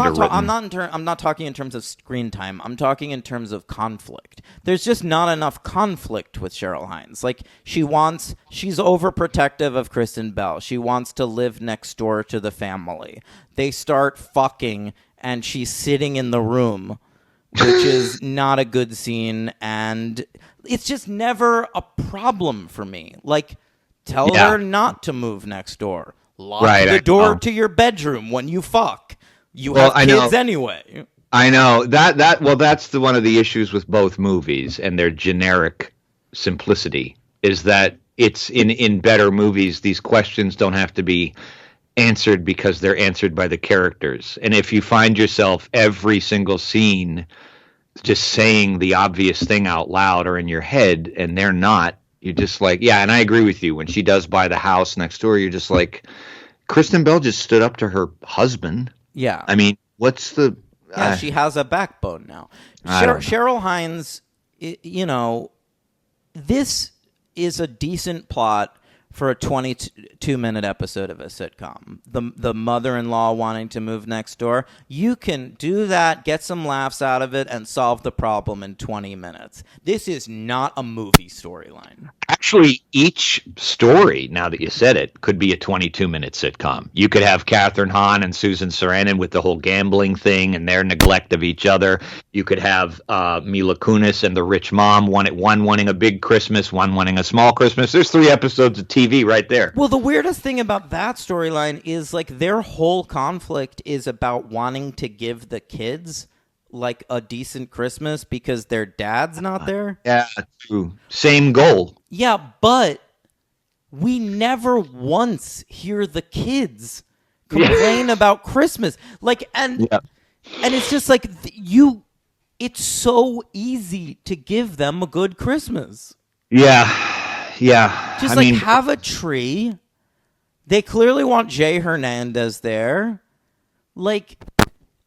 not talking in terms of screen time. I'm talking in terms of conflict. There's just not enough conflict with Cheryl Hines. Like, she's overprotective of Kristen Bell. She wants to live next door to the family. They start fucking, and she's sitting in the room, which is not a good scene, and it's just never a problem for me. Like, tell her not to move next door. Lock the door to your bedroom when you fuck. You have kids anyway. I know that's one of the issues with both movies and their generic simplicity is that it's in better movies. These questions don't have to be answered because they're answered by the characters. And if you find yourself every single scene just saying the obvious thing out loud or in your head and they're not, you're just like, yeah. And I agree with you. When she does buy the house next door, you're just like, Kristen Bell just stood up to her husband. Yeah. I mean, what's the... Yeah, she has a backbone now. Cheryl Hines, you know, this is a decent plot for a 22-minute episode of a sitcom. The mother-in-law wanting to move next door. You can do that, get some laughs out of it, and solve the problem in 20 minutes. This is not a movie storyline. Actually, each story, now that you said it, could be a 22-minute sitcom. You could have Catherine Hahn and Susan Sarandon with the whole gambling thing and their neglect of each other. You could have Mila Kunis and the rich mom, one wanting a big Christmas, one wanting a small Christmas. There's 3 episodes of TV right there. Well, the weirdest thing about that storyline is like their whole conflict is about wanting to give the kids like a decent Christmas because their dad's not there. Yeah, true. Same goal. Yeah, but we never once hear the kids complain about Christmas. Like, and it's just like it's so easy to give them a good Christmas. Yeah. Yeah. Just have a tree. They clearly want Jay Hernandez there. Like,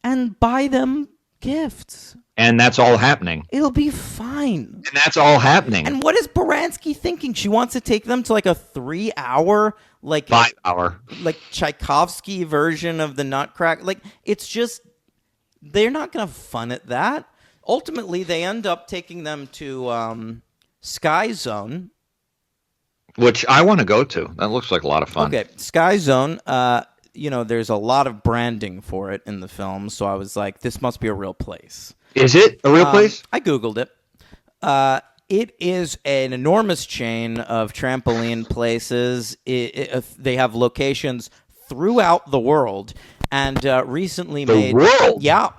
and buy them gifts. And that's all happening. It'll be fine. And that's all happening. And what is Baranski thinking? She wants to take them to like a 3-hour, like 5-hour, like Tchaikovsky version of the Nutcracker. Like, it's just, they're not going to have fun at that. Ultimately, they end up taking them to Sky Zone, which I want to go to. That looks like a lot of fun. Okay, Sky Zone. You know, there's a lot of branding for it in the film, so I was like, this must be a real place. Is it a real place? I Googled it. It is an enormous chain of trampoline places. They have locations throughout the world, and recently the world? Yeah,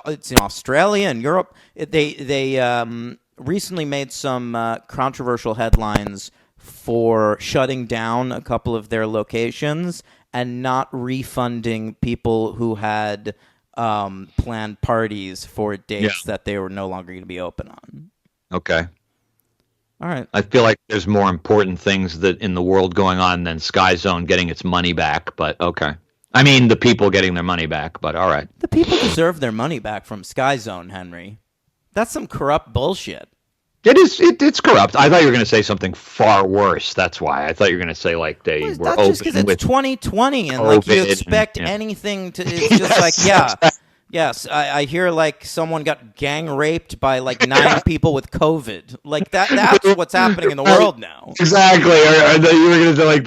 it's in Australia and Europe. They recently made some controversial headlines for shutting down a couple of their locations and not refunding people who had planned parties for dates that they were no longer going to be open on. Okay. All right. I feel like there's more important things that in the world going on than Sky Zone getting its money back, but okay. I mean, the people getting their money back, but all right. The people deserve their money back from Sky Zone, Henry. That's some corrupt bullshit. It is. It's corrupt. I thought you were going to say something far worse. That's why I thought you were going to say like they were that's open just because it's with 2020 and COVID like you expect and, anything to. It's just like yes. I hear like someone got gang raped by like 9 people with COVID. Like that's what's happening in the world now. Exactly. Or you were going to say like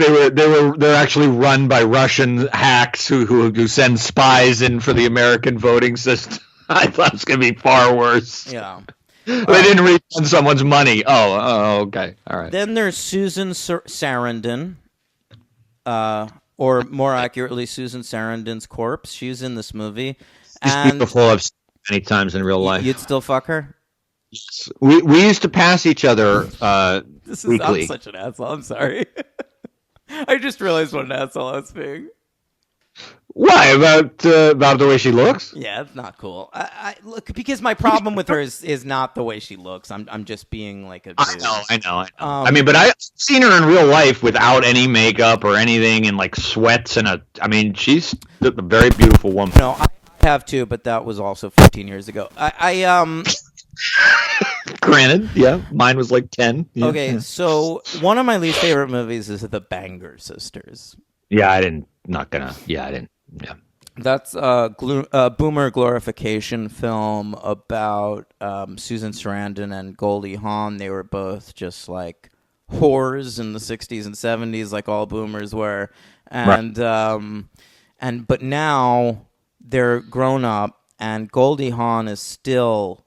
they're actually run by Russian hacks who send spies in for the American voting system. I thought it was going to be far worse. Yeah. They didn't refund someone's money. Oh, okay. All right. Then there's Susan Sarandon, or more accurately, Susan Sarandon's corpse. She's in this movie. She's beautiful. I've seen her many times in real life. You'd still fuck her? Yes. We used to pass each other weekly. I'm such an asshole. I'm sorry. I just realized what an asshole I was being. Why? About the way she looks? Yeah, it's not cool. I look, because my problem with her is not the way she looks. I'm just being like a dude. I know. I mean, but I've seen her in real life without any makeup or anything, and like sweats I mean, she's a very beautiful woman. No, I have too, but that was also 15 years ago. Granted, yeah, mine was like 10. Yeah. Okay, so one of my least favorite movies is The Banger Sisters. Yeah, I didn't. Yeah. That's a boomer glorification film about Susan Sarandon and Goldie Hawn. They were both just like whores in the 60s and 70s, like all boomers were. And but now they're grown up and Goldie Hawn is still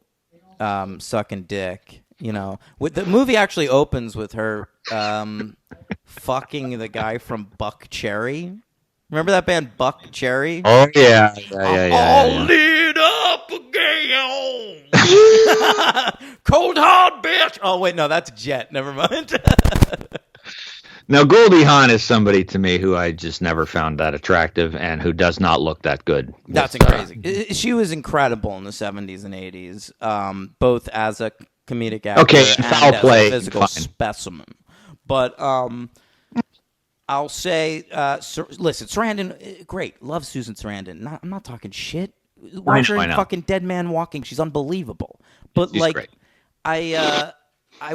sucking dick. You know, with the movie actually opens with her fucking the guy from Buck Cherry. Remember that band Buck Cherry? Oh yeah. All lit up again. Cold hard bitch. Oh wait, no, that's Jet. Never mind. Now Goldie Hawn is somebody to me who I just never found that attractive and who does not look that good. That's crazy. She was incredible in the 70s and 80s, both as a comedic actor and foul as play, a physical fine. specimen. But I'll say, listen, Sarandon, great. Love Susan Sarandon. I'm not talking shit. Watch her in fucking Dead Man Walking. She's unbelievable. But She's great. I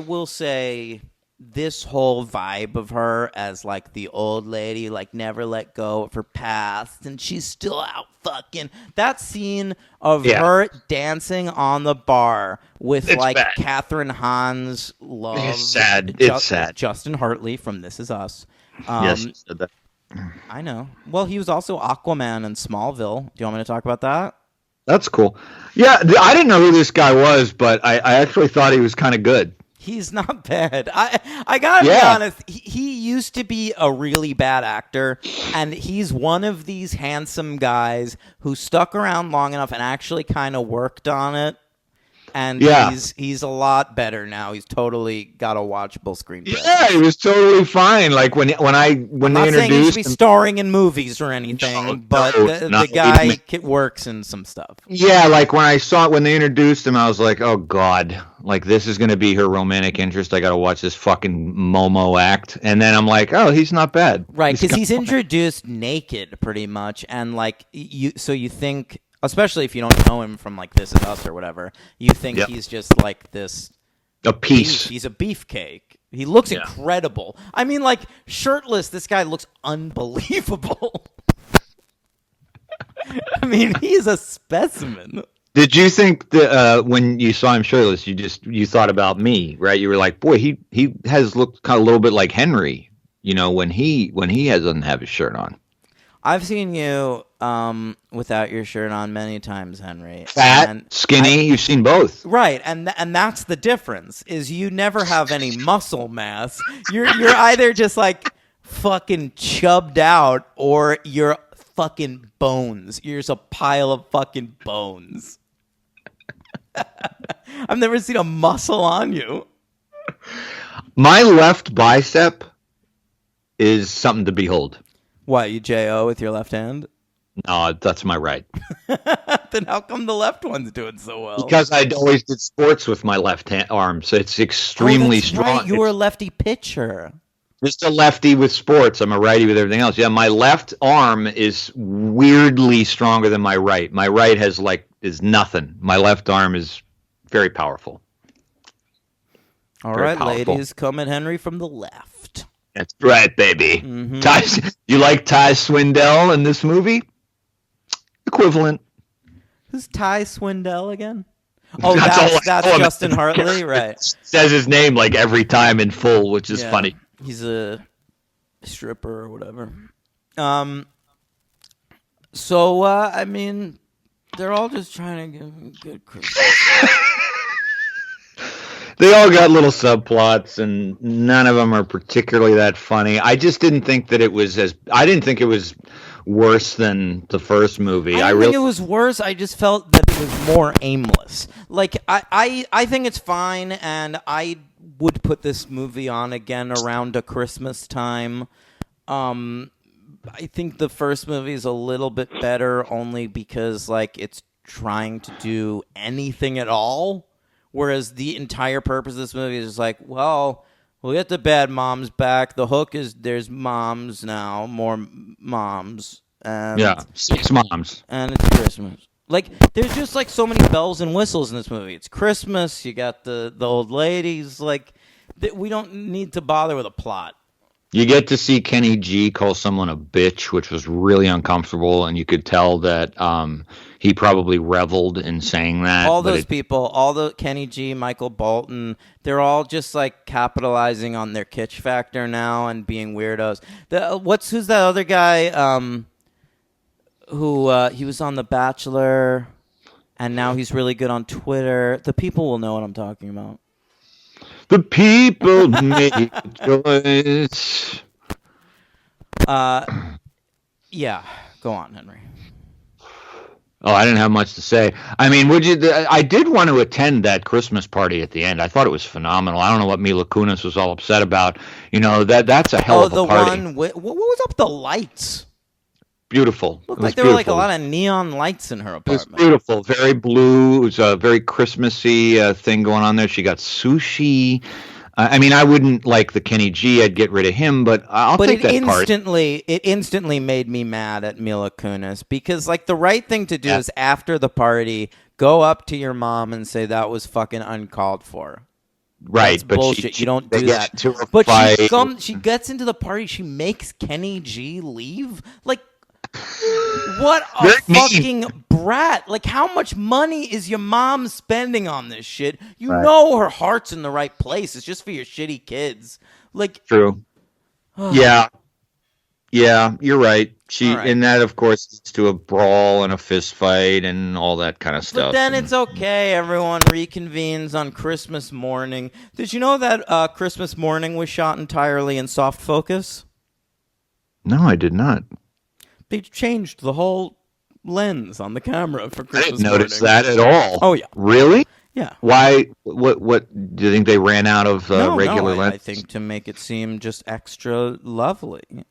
will say this whole vibe of her as like the old lady, like never let go of her past, and she's still out fucking. That scene of her dancing on the bar with bad. Catherine Hahn's love. It's sad. It's sad. Justin Hartley from This Is Us. Yes, you said that. I know. Well, he was also Aquaman in Smallville. Do you want me to talk about that? That's cool. Yeah, I didn't know who this guy was, but I actually thought he was kind of good. He's not bad. I gotta be honest. He used to be a really bad actor, and he's one of these handsome guys who stuck around long enough and actually kind of worked on it. And he's a lot better now. He's totally got a watchable screen presence. Yeah, he was totally fine. Like when they introduced saying he should be starring in movies or anything, but the guy works in some stuff. Yeah, like when I saw it when they introduced him, I was like, oh god, like this is gonna be her romantic interest. I gotta watch this fucking Momo act, and then I'm like, oh, he's not bad, right? Because he's introduced naked, pretty much, and like you think. Especially if you don't know him from like This Is Us or whatever, you think he's just like this a piece. He's a beefcake. He looks incredible. I mean, like shirtless, this guy looks unbelievable. I mean, he is a specimen. Did you think that when you saw him shirtless, you thought about me, right? You were like, boy, he has looked kind of a little bit like Henry, you know, when he doesn't have his shirt on. I've seen you without your shirt on many times, Henry. Fat, skinny, you've seen both. Right, and that's the difference, is you never have any muscle mass. You're either just like fucking chubbed out or you're fucking bones. You're just a pile of fucking bones. I've never seen a muscle on you. My left bicep is something to behold. What, you J.O. with your left hand? No, that's my right. Then how come the left one's doing so well? Because I always did sports with my left arm, so it's extremely strong. Right. You were a lefty pitcher. Just a lefty with sports. I'm a righty with everything else. Yeah, my left arm is weirdly stronger than my right. My right is nothing. My left arm is very powerful. All right, ladies, come at Henry from the left. That's right, baby. Mm-hmm. You like Ty Swindell in this movie? Equivalent. Who's Ty Swindell again? Oh, that's Justin Hartley, right? Says his name like every time in full, which is funny. He's a stripper or whatever. So I mean, they're all just trying to give him good Christmas. They all got little subplots, and none of them are particularly that funny. I just didn't think that it was I didn't think it was worse than the first movie. I didn't think it was worse. I just felt that it was more aimless. Like I think it's fine, and I would put this movie on again around a Christmas time. I think the first movie is a little bit better, only because like it's trying to do anything at all. Whereas the entire purpose of this movie is just like, well, we'll get the bad moms back. The hook is there's moms now, more moms. And, 6 moms. And it's Christmas. Like, there's just like so many bells and whistles in this movie. It's Christmas. You got the old ladies. Like, we don't need to bother with a plot. You get to see Kenny G call someone a bitch, which was really uncomfortable, and you could tell that he probably reveled in saying that. All those people, all the Kenny G, Michael Bolton, they're all just like capitalizing on their kitsch factor now and being weirdos. Who's that other guy who he was on The Bachelor? and now he's really good on Twitter. The people will know what I'm talking about. The people make the choice. Yeah, go on, Henry. Oh, I didn't have much to say. I mean, I did want to attend that Christmas party at the end. I thought it was phenomenal. I don't know what Mila Kunis was all upset about. That's a hell of a party. What was up with the lights? Beautiful. Looked like there were like a lot of neon lights in her apartment. It was beautiful. Very blue. It was a very Christmassy thing going on there. She got sushi. I mean, I wouldn't like the Kenny G. I'd get rid of him, but I'll take that part. It instantly made me mad at Mila Kunis because, like, the right thing to do is after the party, go up to your mom and say that was fucking uncalled for. Right, That's but bullshit. You don't do that. But she gets into the party. She makes Kenny G leave. Like, what a fucking brat. Like, how much money is your mom spending on this shit? You know her heart's in the right place. It's just for your shitty kids. Like, true. Yeah, you're right. And that, of course, leads to a brawl and a fist fight and all that kind of stuff. But then it's okay. Everyone reconvenes on Christmas morning. Did you know that Christmas morning was shot entirely in soft focus? No, I did not. They changed the whole lens on the camera for Christmas I didn't notice morning. that at all. Oh, yeah. Really? Yeah. Why? What? Do you think they ran out of regular lens? I think to make it seem just extra lovely.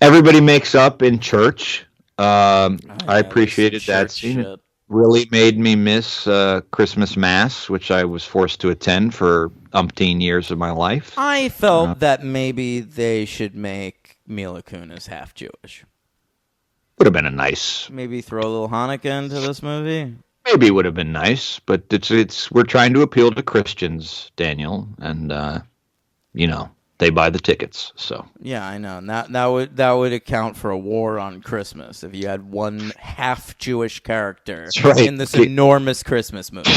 Everybody makes up in church. I appreciated that scene. It really made me miss Christmas Mass, which I was forced to attend for umpteen years of my life. I felt that maybe they should make Mila Kunis half Jewish. Would have been a nice. Maybe throw a little Hanukkah into this movie. Maybe it would have been nice, but we're trying to appeal to Christians, Daniel, and they buy the tickets. So yeah, I know. And that would account for a war on Christmas if you had one half Jewish character in this enormous Christmas movie.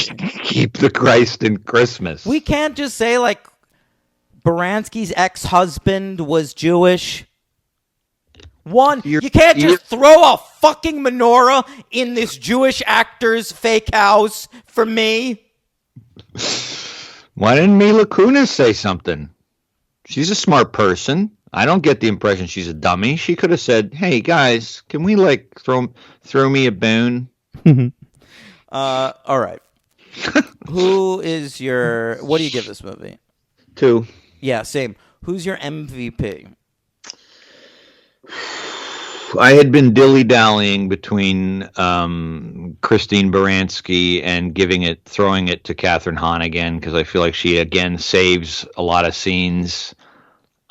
Keep the Christ in Christmas. We can't just say like Baranski's ex-husband was Jewish. You can't just throw a fucking menorah in this Jewish actor's fake house for me. Why didn't Mila Kunis say something? She's a smart person. I don't get the impression she's a dummy. She could have said, "Hey guys, can we like throw me a bone?" All right. What do you give this movie? 2. Yeah, same. Who's your MVP? I had been dilly-dallying between Christine Baranski and throwing it to Kathryn Hahn again, because I feel like she again saves a lot of scenes.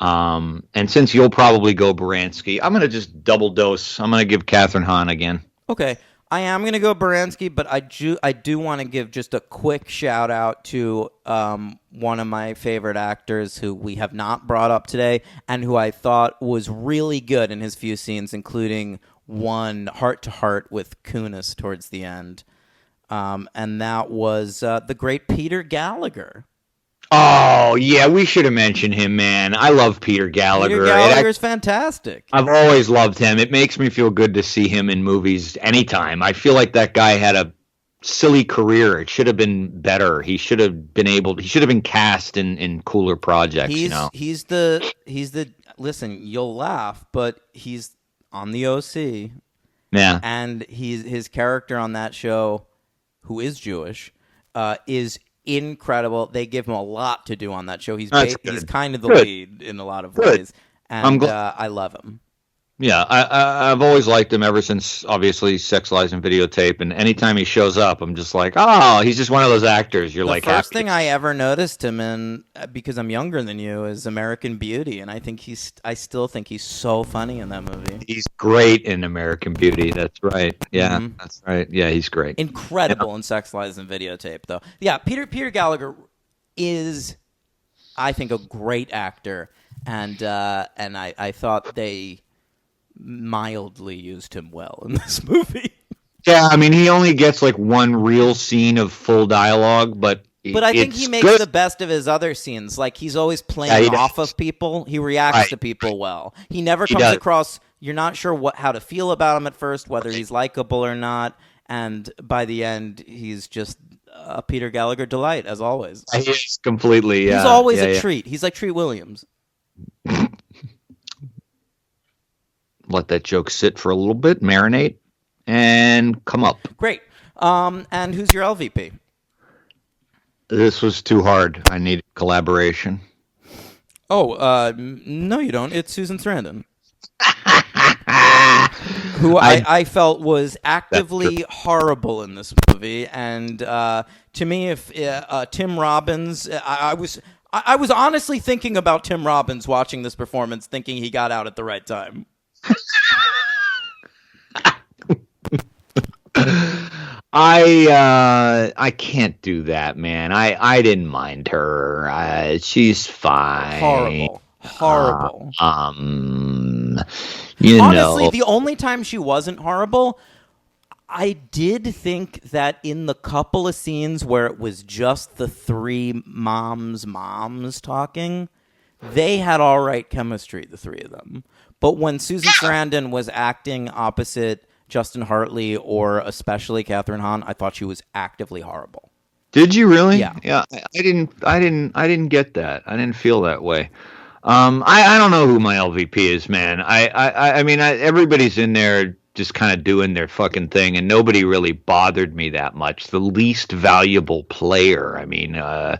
And since you'll probably go Baranski, I'm going to just double dose. I'm going to give Kathryn Hahn again. Okay. I am going to go Baranski, but I do want to give just a quick shout out to one of my favorite actors who we have not brought up today and who I thought was really good in his few scenes, including one heart-to-heart with Kunis towards the end. And that was the great Peter Gallagher. Oh, yeah, we should have mentioned him, man. I love Peter Gallagher. Peter Gallagher's fantastic. I've always loved him. It makes me feel good to see him in movies anytime. I feel like that guy had a silly career. It should have been better. He should have been cast in cooler projects, He's the listen, you'll laugh, but he's on the OC. Yeah. And his character on that show, who is Jewish, is incredible. They give him a lot to do on that show. He's kind of the lead in a lot of ways, and I love him. Yeah, I've always liked him ever since, obviously, Sex, Lies, and Videotape. And anytime he shows up, I'm just like, oh, he's just one of those actors. You're like, the first thing I ever noticed him in, because I'm younger than you, is American Beauty, and I still think he's so funny in that movie. He's great in American Beauty. That's right. Yeah, That's right. Yeah, he's great. Incredible in Sex, Lies, and Videotape, though. Yeah, Peter Gallagher is, I think, a great actor, and I thought they mildly used him well in this movie. Yeah, I mean, he only gets like one real scene of full dialogue, but I think he makes the best of his other scenes. Like, he's always playing off of people. He reacts to people well. He never comes across you're not sure how to feel about him at first, whether he's likable or not, and by the end, he's just a Peter Gallagher delight, as always. He is completely. He's always a treat. He's like Treat Williams. Let that joke sit for a little bit, marinate, and come up. Great. And who's your LVP? This was too hard. I needed collaboration. Oh, no, you don't. It's Susan Sarandon. Who I felt was actively horrible in this movie. And to me, if Tim Robbins, I was honestly thinking about Tim Robbins watching this performance, thinking he got out at the right time. I can't do that, man. I didn't mind her. She's fine. Horrible. You Honestly, know, the only time she wasn't horrible, I did think that in the couple of scenes where it was just the three moms talking, they had all right chemistry, the three of them. But when Susan Sarandon was acting opposite Justin Hartley or especially Catherine Hahn, I thought she was actively horrible. did you really? Yeah. Yeah. I didn't get that. I didn't feel that way. I don't know who my LVP is, man. I mean, everybody's in there just kind of doing their fucking thing, and nobody really bothered me that much. The least valuable player. I mean, oh,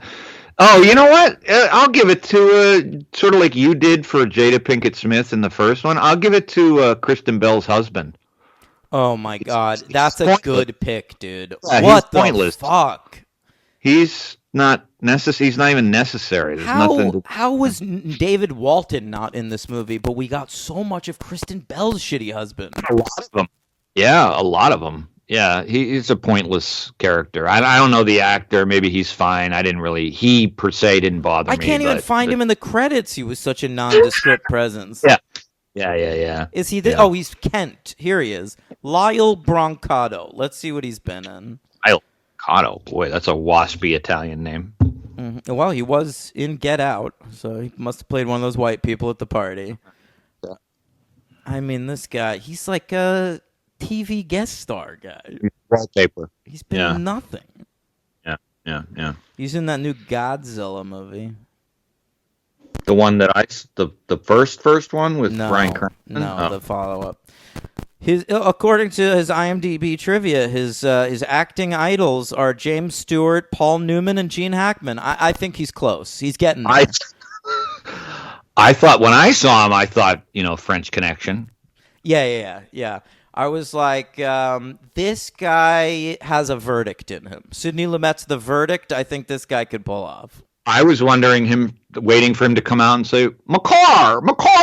you know what? I'll give it to sort of like you did for Jada Pinkett Smith in the first one. I'll give it to Kristen Bell's husband. Oh my God, that's a good pick, dude. Yeah, what the pointless. fuck? He's not necessary. He's not even necessary. There's nothing to... How was David Walton not in this movie, but we got so much of Kristen Bell's shitty husband? A lot of them. Yeah, a lot of them. Yeah, he's a pointless character. I don't know the actor. Maybe he's fine. He per se didn't bother me. I can't even find him in the credits. He was such a nondescript presence. Yeah. Is he? Oh, he's Kent. Here he is. Lyle Brancato. Let's see what he's been in. Lyle Brancato. Boy, that's a waspy Italian name. Mm-hmm. Well, he was in Get Out, so he must have played one of those white people at the party. Yeah. I mean, this guy, he's like a TV guest star guy. Wallpaper. He's been in nothing. Yeah. He's in that new Godzilla movie. The one that the first one with Bryan Cranston? No, the follow-up. According to his IMDb trivia, his acting idols are James Stewart, Paul Newman, and Gene Hackman. I think he's close. He's getting there. I thought when I saw him, I thought, French Connection. Yeah. I was like, this guy has a verdict in him. Sidney Lumet's The Verdict. I think this guy could pull off. I was waiting for him to come out and say, my car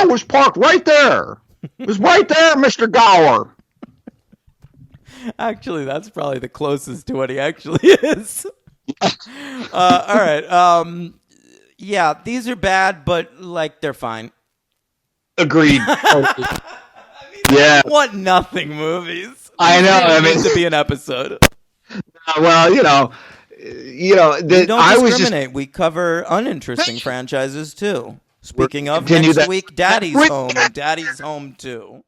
was parked right there. It was right there, Mr. Gower. Actually, that's probably the closest to what he actually is. All right. Yeah, these are bad, but they're fine. Agreed. Yeah. What nothing movies? I know. I mean, needs to be an episode. Well, we don't discriminate. We cover uninteresting franchises too. Speaking of, next week, Daddy's Home. Daddy's Home too.